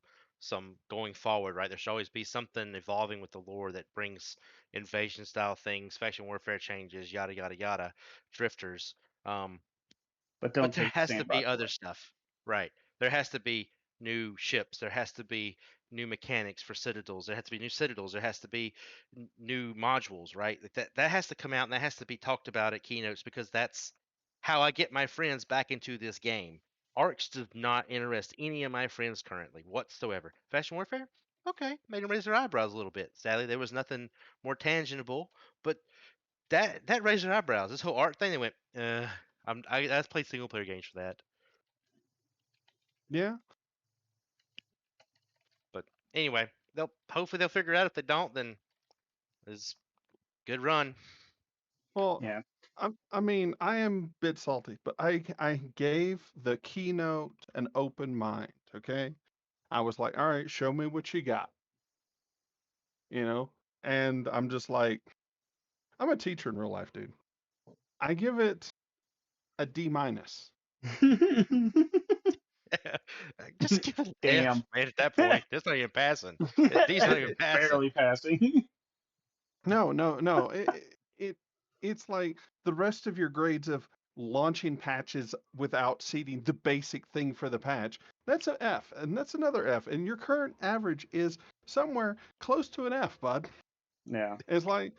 going forward, right? There should always be something evolving with the lore that brings invasion style things, faction warfare changes, yada yada yada, drifters. But But don't there take the has to be sandbox other away. stuff, right? There has to be new ships. There has to be new mechanics for citadels. There has to be new citadels. There has to be new modules, right? Like that has to come out and that has to be talked about at keynotes, because that's how I get my friends back into this game. Arcs does not interest any of my friends currently whatsoever. Fashion Warfare? Okay, made them raise their eyebrows a little bit. Sadly, there was nothing more tangible, but that raised their eyebrows. This whole art thing, they went, I played single player games for that. Yeah. But anyway, hopefully they'll figure it out. If they don't, then it's good run. Well, Yeah. I mean, I am a bit salty, but I gave the keynote an open mind. Okay, I was like, all right, show me what you got, you know. And I'm just like, I'm a teacher in real life, dude. I give it a D minus. Just give it an F, Damn. man. At that point, that's not even passing. D's not even It's passing. barely passing. No. It's like the rest of your grades of launching patches without seeding the basic thing for the patch. That's an F, and that's another F, and your current average is somewhere close to an F, bud. Yeah. It's like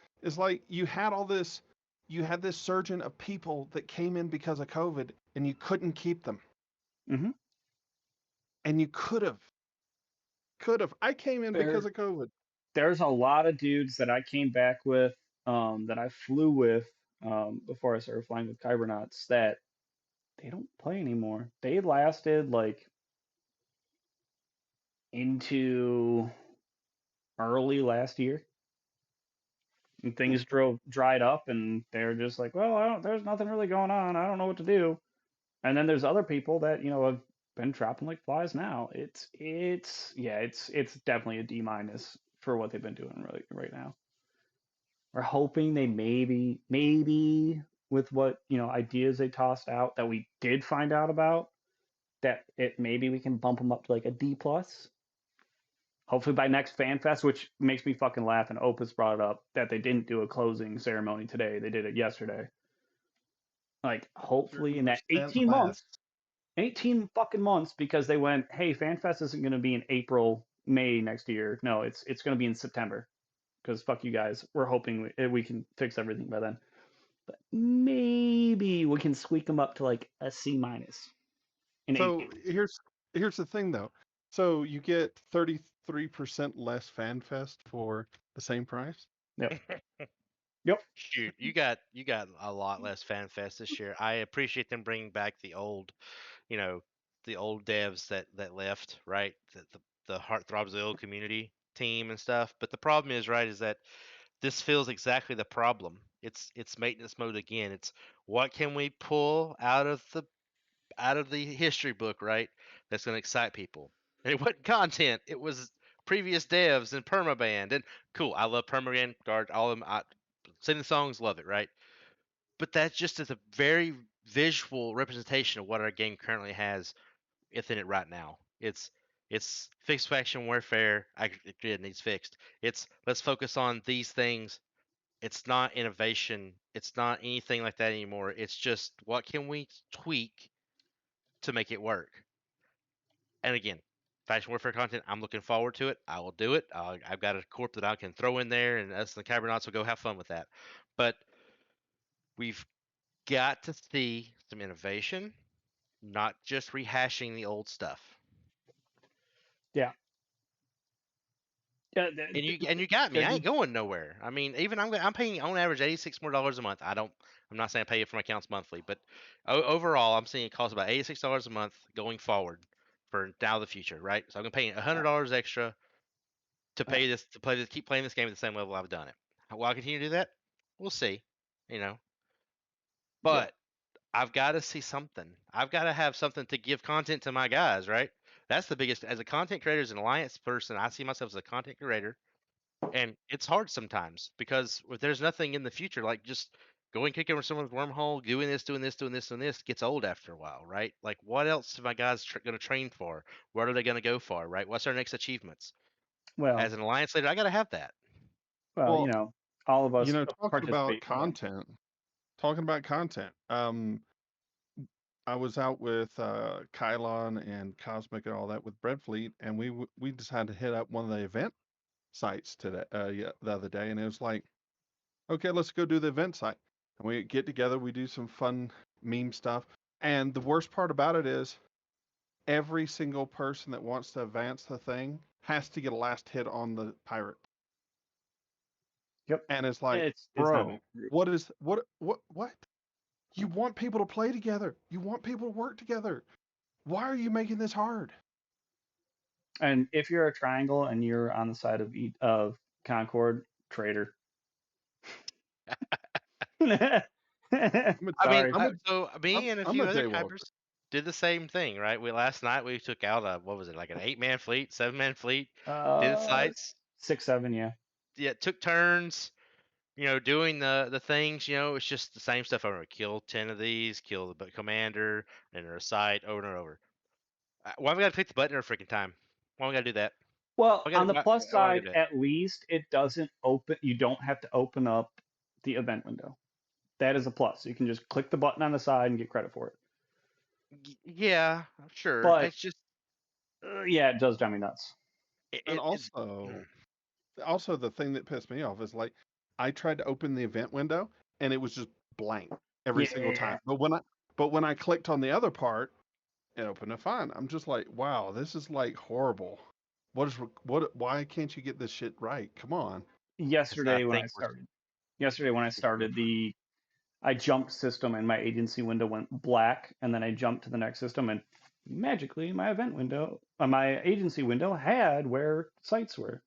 you had all this, you had this surgeon of people that came in because of COVID, and you couldn't keep them, Hmm. and you could have. I came in because There, of COVID. there's a lot of dudes that I came back with, that I flew with, before I started flying with Kybernauts that they don't play anymore. They lasted like into early last year, and Hmm. things dried up, and they're just like, well, there's nothing really going on. I don't know what to do. And then there's other people that have been dropping like flies now. It's definitely a D minus for what they've been doing right now. We're hoping they maybe with what ideas they tossed out that we did find out about, that it maybe we can bump them up to like a D plus. Hopefully by next fan fest, which makes me fucking laugh. And Opus brought it up that they didn't do a closing ceremony today. They did it yesterday. Like hopefully in that Percent 18 months, less. 18 fucking months, because they went, hey, FanFest isn't going to be in April, May next year. No, it's going to be in September, because fuck you guys. We're hoping we can fix everything by then. But maybe we can squeak them up to like a C minus in 18 So months. here's the thing though. So you get 33% less FanFest for the same price. Yep. Yep. Shoot, you got a lot less fan fest this year. I appreciate them bringing back you know, the old devs that left, right? The Heartthrobs Oil community team and stuff. But the problem is, right, is that this feels exactly the problem. It's maintenance mode again. It's what can we pull out of the history book, right? That's going to excite people. And it wasn't content. It was previous devs and permaband. And cool, I love permaband guard. All of them. I sing the songs, love it, right? But that just is a very visual representation of what our game currently has within it right now. It's fixed faction warfare. It needs fixed. It's let's focus on these things. It's not innovation. It's not anything like that anymore. It's just what can we tweak to make it work. And again, faction warfare content. I'm looking forward to it. I will do it. I've got a corp that I can throw in there, and us and the Cybernauts will go have fun with that. But we've got to see some innovation, not just rehashing the old stuff. Yeah. Yeah. And you got me. They're I ain't just going nowhere. I mean, even I'm paying on average $86 more a month. I'm not saying I pay it for my accounts monthly, but overall, I'm seeing it cost about $86 a month going forward for now the future, right? So I'm paying $100 extra to uh, pay this to play this, keep playing this game at the same level I've done it. Will I continue to do that? We'll see. You know, yeah. but I've got to see something. I've got to have something to give content to my guys, right? That's the biggest. As a content creator, as an alliance person, I see myself as a content creator, and it's hard sometimes because if there's nothing in the future, like just going kicking over someone's wormhole, doing this, doing this, doing this, doing this, gets old after a while, right? Like, what else are my guys going to train for? What are they going to go for, right? What's our next achievements? Well, As an alliance leader, I got to have that. well, Well, all of you us know, talking about participate. content, talking about content. I was out with Kylon and Cosmic and all that with Breadfleet, and we decided to hit up one of the event sites today, yeah, the other day, and it was like, okay, let's go do the event site. And we get together, we do some fun meme stuff. And the worst part about it is every single person that wants to advance the thing has to get a last hit on the pirate. Yep. And it's like, It's not bro, a group. what? You want people to play together. You want people to work together. Why are you making this hard? And if you're a triangle and you're on the side of Concord, traitor. I'm a, I mean, Sorry. I'm a, so me and a I'm few a other daywalker. Kybers did the same thing, right? We last night we took out a what was it, like an 8-man fleet, 7-man fleet, did Uh, sites, 6, 7, yeah. yeah, took turns, doing the things. It's just the same stuff over. Kill 10 of these, kill the commander, and a site over and over. Why we gotta click the button every freaking time? Why we gotta do that? Well, I on gotta, the plus I wanna side, get it. at least it doesn't open. You don't have to open up the event window. That is a plus. You can just click the button on the side and get credit for it. Yeah, sure. But It's just yeah, it does drive me nuts. And it. also the thing that pissed me off is like I tried to open the event window and it was just blank every single Yeah. time. But when I clicked on the other part, it opened it fine. I'm just like, wow, this is like horrible. Why can't you get this shit right? Come on. Because I Yesterday when I think we're. started, yesterday when I started I jumped system and my agency window went black, and then I jumped to the next system and magically my event window, my agency window had where sites were.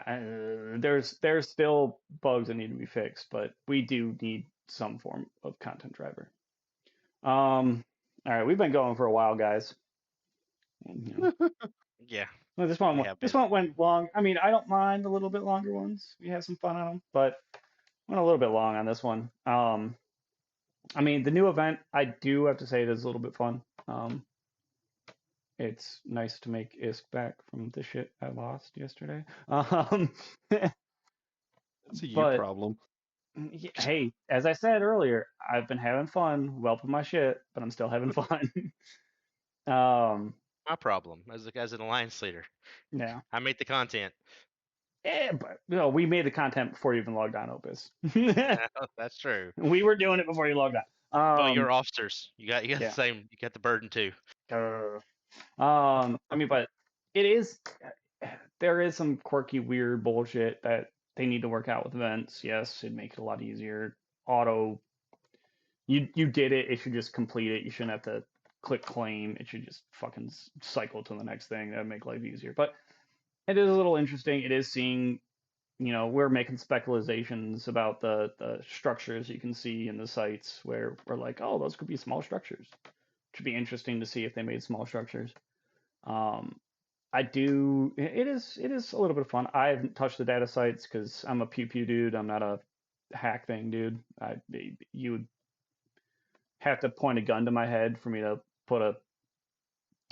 There's still bugs that need to be fixed, but we do need some form of content driver. All right, we've been going for a while, guys. You Yeah, well, we have this been. one went long. I mean, I don't mind a little bit longer ones. We have some fun on them, but went a little bit long on this one. I mean, the new event, I do have to say it is a little bit fun. It's nice to make Isk back from the shit I lost yesterday. It's a you But problem. hey, as I said earlier, I've been having fun, whelping my shit, but I'm still having fun. um, My problem as an alliance leader. yeah. I made the content. But we made the content before you even logged on, Opus. That's true. We were doing it before you logged But on. you're officers. You got the Yeah. same. You got the burden too. I mean, but it is there is some quirky, weird bullshit that they need to work out with events. Yes, it makes it a lot easier. Auto, you did it. It should just complete it. You shouldn't have to click claim. It should just fucking cycle to the next thing. That would make life easier. But it is a little interesting. It is seeing, we're making speculations about the structures you can see in the sites where we're like, oh, those could be small structures. It should be interesting to see if they made small structures. Um, I do. It is a little bit of fun. I haven't touched the data sites because I'm a pew pew dude. I'm not a hack thing dude. You would have to point a gun to my head for me to put a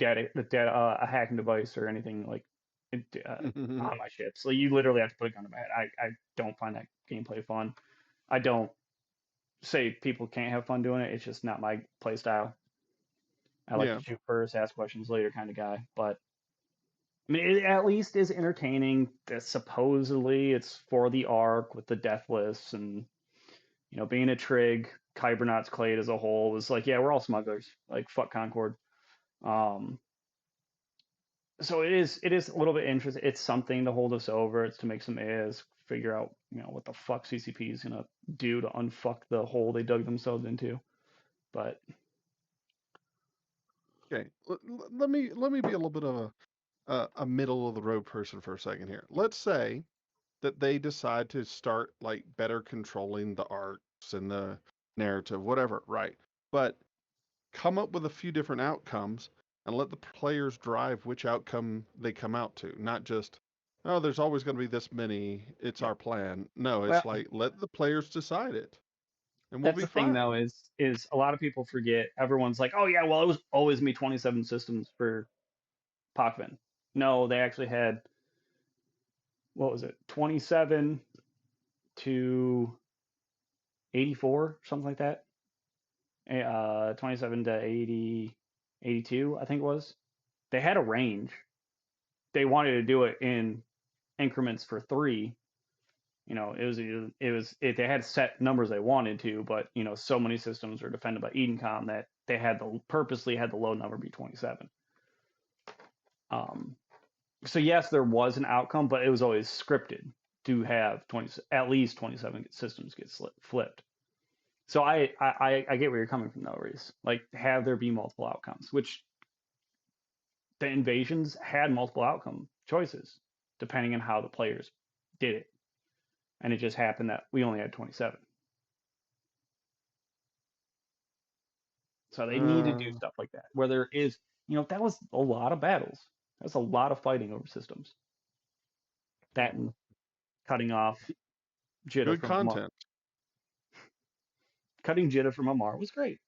hacking device or anything like on my ship. So you literally have to put a gun to my head. I don't find that gameplay fun. I don't say people can't have fun doing it. It's just not my play style. I like Yeah. to shoot first, ask questions later kind of guy. But I mean, it at least is entertaining. That supposedly it's for the arc with the deathless and being a trig. Kybernauts Clade as a whole was like, yeah, we're all smugglers. Like fuck Concord. Um, so it is a little bit interesting. It's something to hold us over. It's to make some is figure out what the fuck CCP is gonna do to unfuck the hole they dug themselves into. But Okay. Let me be a little bit of a middle of the road person for a second here. Let's say that they decide to start like better controlling the arcs and the narrative, whatever, right? But come up with a few different outcomes and let the players drive which outcome they come out to, not just, oh, there's always going to be this many, it's yeah, our plan. No, well, it's like let the players decide it and we'll that's be the thing fine. though is a lot of people forget. Everyone's like, oh yeah, well it was always me 27 systems for Pacvin. No, they actually had what was it 27 to 84 something like that. 27 to 80, 82 I think it was. They had a range. They wanted to do it in increments for 3. They had set numbers they wanted to, but so many systems were defended by Edencom that they purposely had the low number be 27. Um, so yes, there was an outcome, but it was always scripted to have at least 27 systems get flipped. So I get where you're coming from though, Reece. Like have there be multiple outcomes, which the invasions had multiple outcome choices depending on how the players did it, and it just happened that we only had 27. So they need to do Uh, stuff like that where there is, that was a lot of battles. That's a lot of fighting over systems. That and cutting off Jitta Good from Amar. content. Cutting Jitta from Amar was great.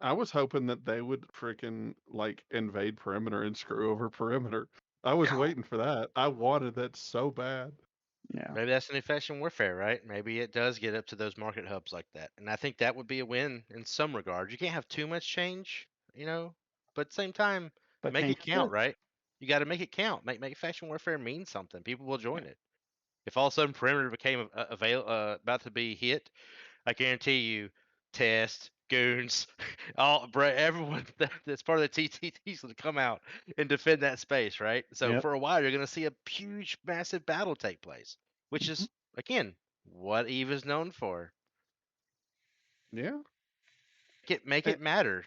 I was hoping that they would freaking like invade perimeter and screw over perimeter. I was waiting for that. I wanted that so bad. Yeah, Maybe that's the new faction warfare, right? Maybe it does get up to those market hubs like that. And I think that would be a win in some regards. You can't have too much change, but at the same time, but make change it is count, good. right? You got to make it count. Make faction warfare mean something. People will join it. If all of a sudden perimeter became about to be hit, I guarantee you, Test, Goons, everyone that's part of the TTTs will come out and defend that space, right? So Yep. for a while, you're going to see a huge, massive battle take place, which Mhm. is, again, what Eve is known for. Yeah. Make And it matter.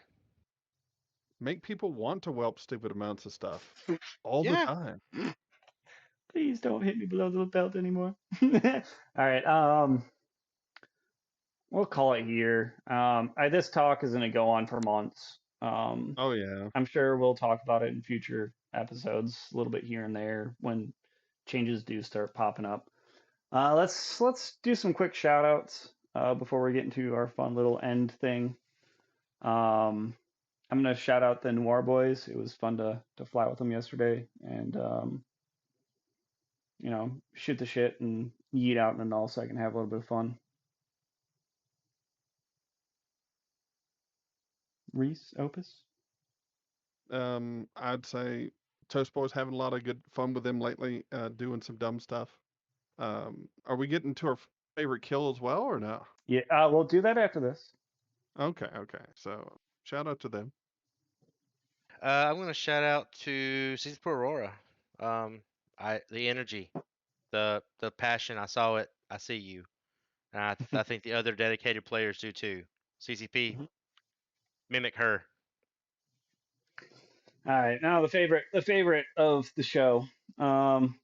make people want to whelp stupid amounts of stuff all the Yeah. time. Please don't hit me below the belt anymore. All right. We'll call it here. This talk is going to go on for months. Oh yeah. I'm sure we'll talk about it in future episodes, a little bit here and there when changes do start popping up. Let's do some quick shout outs before we get into our fun little end thing. Um, I'm gonna shout out the Noir Boys. It was fun to fly with them yesterday and shoot the shit and yeet out and all so I can have a little bit of fun. Reese, Opus. I'd say Toast Boys having a lot of good fun with them lately, doing some dumb stuff. Are we getting to our favorite kill as well or no? Yeah, we'll do that after this. Okay, okay. So shout out to them. I'm going to shout out to Caesar Aurora. The energy, the passion. I saw it. I see you. And I think the other dedicated players do too. CCP, Mhm. mimic her. All right, now the favorite of the show, um,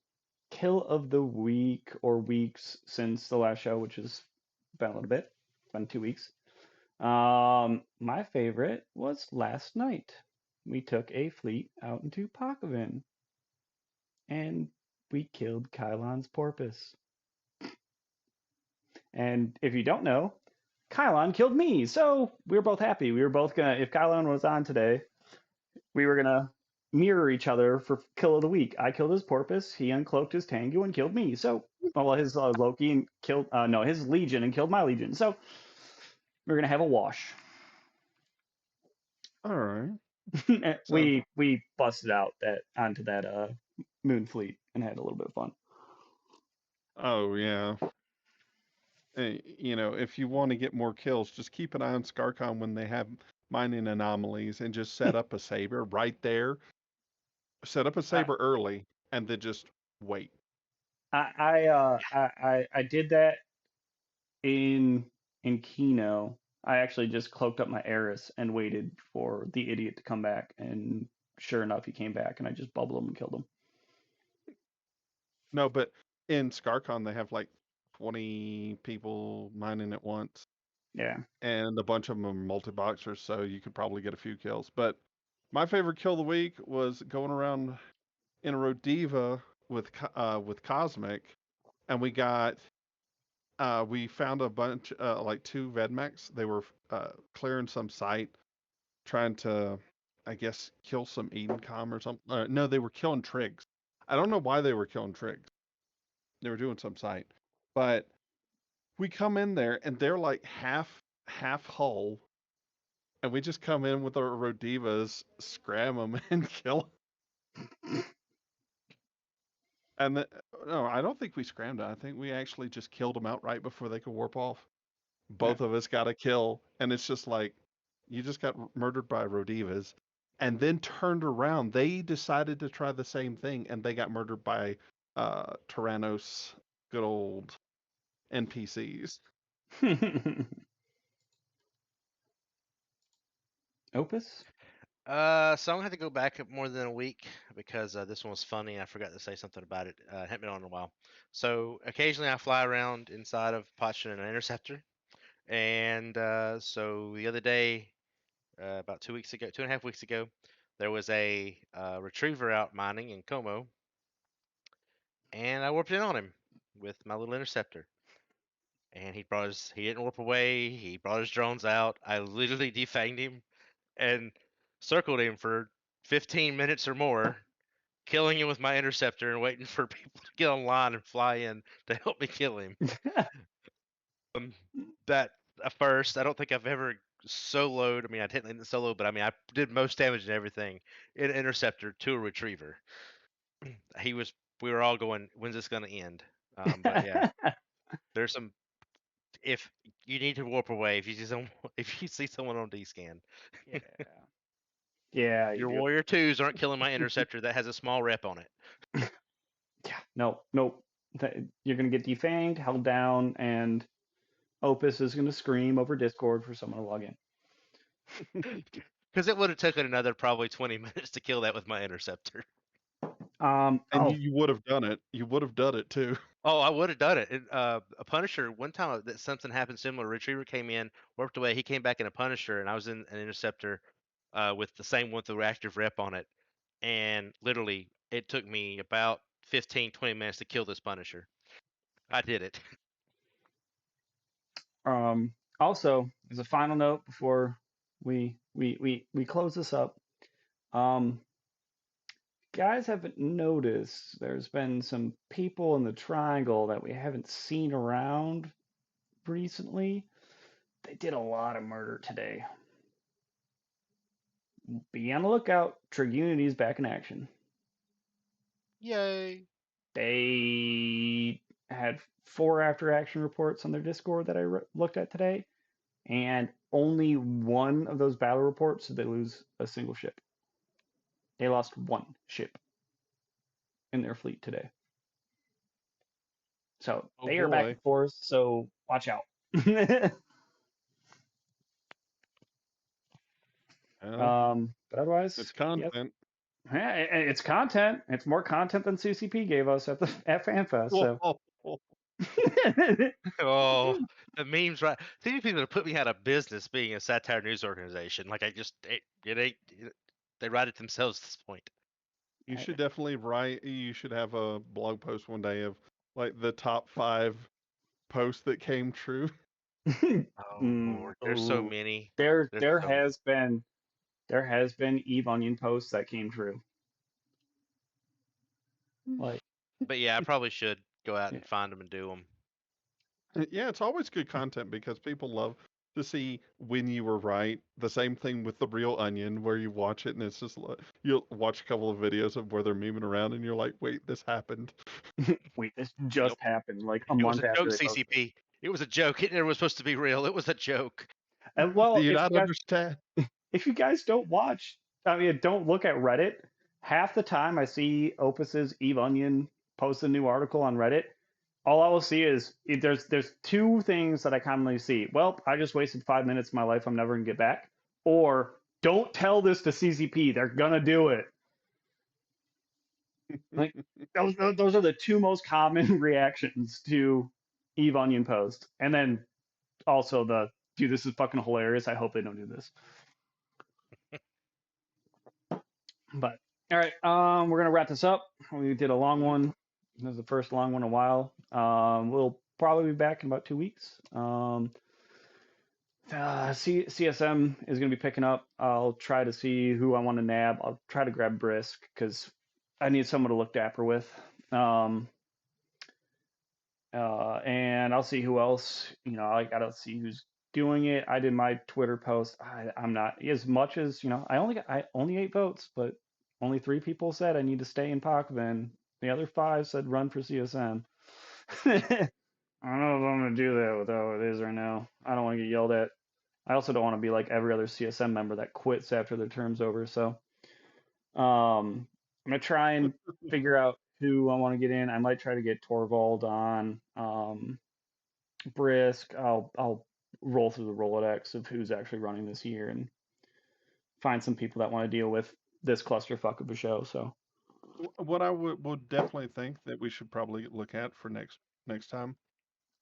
kill of the week or weeks since the last show, which has been a little bit, been 2 weeks. My favorite was last night. We took a fleet out into Pakavin, and we killed Kylon's porpoise. And if you don't know, Kylon killed me, so we were both happy. We were both gonna, if Kylon was on today, we were gonna mirror each other for kill of the week. I killed his porpoise, he uncloaked his Tengu and killed me. So, well, his Loki and killed, no, his Legion and killed my Legion. So we're gonna have a wash. All right. So we busted out that onto that moon fleet and had a little bit of fun. oh yeah. If you want to get more kills, just keep an eye on ScarCon when they have mining anomalies and just set up a saber right there. Set up a I saber early and then just wait. I did that in Kino. I actually just cloaked up my Eris and waited for the idiot to come back, and sure enough, he came back, and I just bubbled him and killed him. No, but in ScarCon they have like 20 people mining at once, Yeah. and a bunch of them are multi-boxers, so you could probably get a few kills. But my favorite kill of the week was going around in a Rodiva with Cosmic, and we found a bunch like two Vedmeks. They were clearing some site, trying to, I guess, kill some Edencom or something. No, they were killing Trigs. I don't know why they were killing Trigs. They were doing some site, but we come in there and they're like half hull, and we just come in with our Rodivas, scram them, and kill 'em. And no, I don't think we scrammed it. I think we actually just killed them outright before they could warp off. Yeah. Both of us got a kill, and it's just like you just got murdered by Rodivas, and then turned around. They decided to try the same thing, and they got murdered by Tyrannos, good old NPCs. Opus. So I'm gonna have to go back up more than a week because this one was funny and I forgot to say something about it. Hadn't been on in a while. So occasionally I fly around inside of Potch and an interceptor, and so the other day, about 2 weeks ago, 2.5 weeks ago, there was a retriever out mining in Como, and I warped in on him with my little interceptor. and he didn't warp away. He brought his drones out. I literally defanged him and circled him for 15 minutes or more, killing him with my interceptor and waiting for people to get online and fly in to help me kill him. That at first, I don't think I've ever soloed. I mean, I technically didn't solo, but I mean, I did most damage and everything in an interceptor to a retriever. We were all going, when's this gonna end? But yeah, there's some. If you need to warp away, if you see someone on D scan, Yeah. Yeah, you your do. Warrior 2s aren't killing my interceptor that has a small rep on it. Yeah, nope. You're gonna get defanged, held down, and Opus is gonna scream over Discord for someone to log in. Because it would have taken another probably 20 minutes to kill that with my interceptor. And you would have done it. You would have done it too. Oh, I would have done it. A Punisher, one time that something happened similar. Retriever came in, warped away. He came back in a Punisher, and I was in an interceptor with the same one with the active rep on it. And literally, it took me about 15, 20 minutes to kill this Punisher. I did it. Also, as a final note before we close this up, guys haven't noticed there's been some people in the triangle that we haven't seen around recently. They did a lot of murder today. Be on the lookout. Trig Unity's back in action. Yay. They had 4 after action reports on their Discord that I looked at today, and only one of those battle reports did they lose a single ship. They lost 1 ship in their fleet today. So they are back and forth, so watch out. But otherwise, it's content. Yeah, it's content. It's more content than CCP gave us at FanFest. So. Oh, the memes, right? CCP people have put me out of business being a satire news organization. Like they write it themselves at this point. You should definitely write. You should have a blog post one day of like the top 5 posts that came true. Oh Lord, there's so many. There has been Eve Onion posts that came true. Like, but yeah, I probably should go out and find them and do them. Yeah, it's always good content because people love to see when you were right. The same thing with the Real Onion, where you watch it and it's just like you'll watch a couple of videos of where they're memeing around and you're like, wait, this happened. Wait, this just happened like a month after. It was a joke, CCP. It was a joke. It never was supposed to be real. It was a joke. And well, do you not understand? If you guys don't watch, I mean, don't look at Reddit. Half the time I see Opus's Eve Onion post a new article on Reddit, all I will see is there's 2 things that I commonly see. Well, I just wasted 5 minutes of my life I'm never gonna get back. Or don't tell this to CCP. They're gonna do it. Like those are the 2 most common reactions to Eve Onion post. And then also dude, this is fucking hilarious. I hope they don't do this. But all right, we're gonna wrap this up. We did a long one. This is the first long one in a while. We'll probably be back in about 2 weeks. CSM is going to be picking up. I'll try to see who I want to nab. I'll try to grab Brisk because I need someone to look dapper with. And I'll see who else. I gotta see who's doing it. I did my Twitter post. I'm not as much as I only 8 votes, but only 3 people said I need to stay in Pakistan. The other 5 said run for CSM. I don't know if I'm gonna do that with how it is right now. I don't want to get yelled at. I also don't want to be like every other CSM member that quits after their term's over. So I'm gonna try and figure out who I want to get in. I might try to get Torvald on. Brisk. I'll roll through the Rolodex of who's actually running this year and find some people that want to deal with this clusterfuck of a show. So what I would definitely think that we should probably look at for next time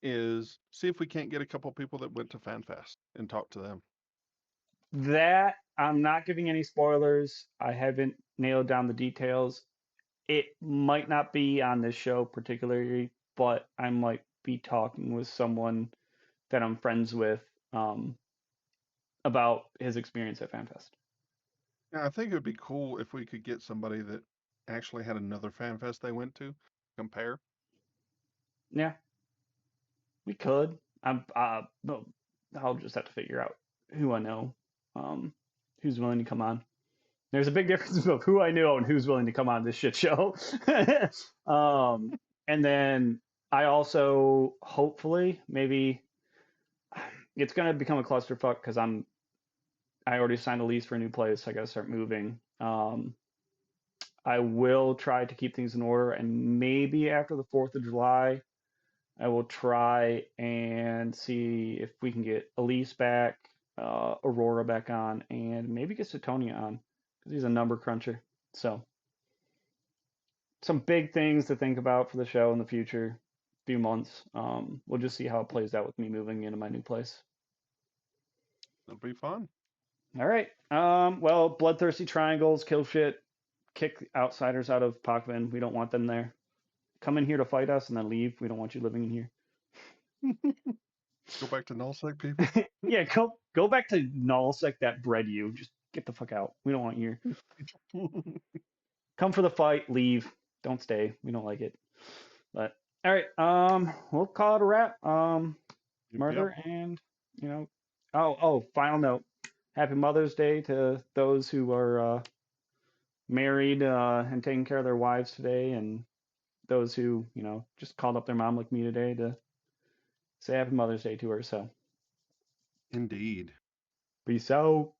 is see if we can't get a couple people that went to FanFest and talk to them. That I'm not giving any spoilers. I haven't nailed down the details. It might not be on this show particularly, but I'm like be talking with someone that I'm friends with about his experience at FanFest. Yeah, I think it would be cool if we could get somebody that actually had another fan fest they went to, compare. Yeah, we could. But I'll just have to figure out who I know, who's willing to come on. There's a big difference between who I know and who's willing to come on this shit show. And then I also hopefully maybe it's gonna become a clusterfuck because I already signed a lease for a new place. I gotta start moving. I will try to keep things in order, and maybe after the 4th of July, I will try and see if we can get Elise back, Aurora back on, and maybe get Satonia on because he's a number cruncher. So some big things to think about for the show in the future few months. We'll just see how it plays out with me moving into my new place. It'll be fun. All right. Well, bloodthirsty triangles, kill shit, kick outsiders out of Pakvin. We don't want them there. Come in here to fight us and then leave. We don't want you living in here. Go back to nullsec, people. Yeah, go back to Nullsec that bred you. Just get the fuck out. We don't want you here. Come for the fight, leave. Don't stay. We don't like it. But all right, we'll call it a wrap. Murder Yep. and final note. Happy Mother's Day to those who are married and taking care of their wives today, and those who just called up their mom like me today to say Happy Mother's Day to her. So Indeed. peace out.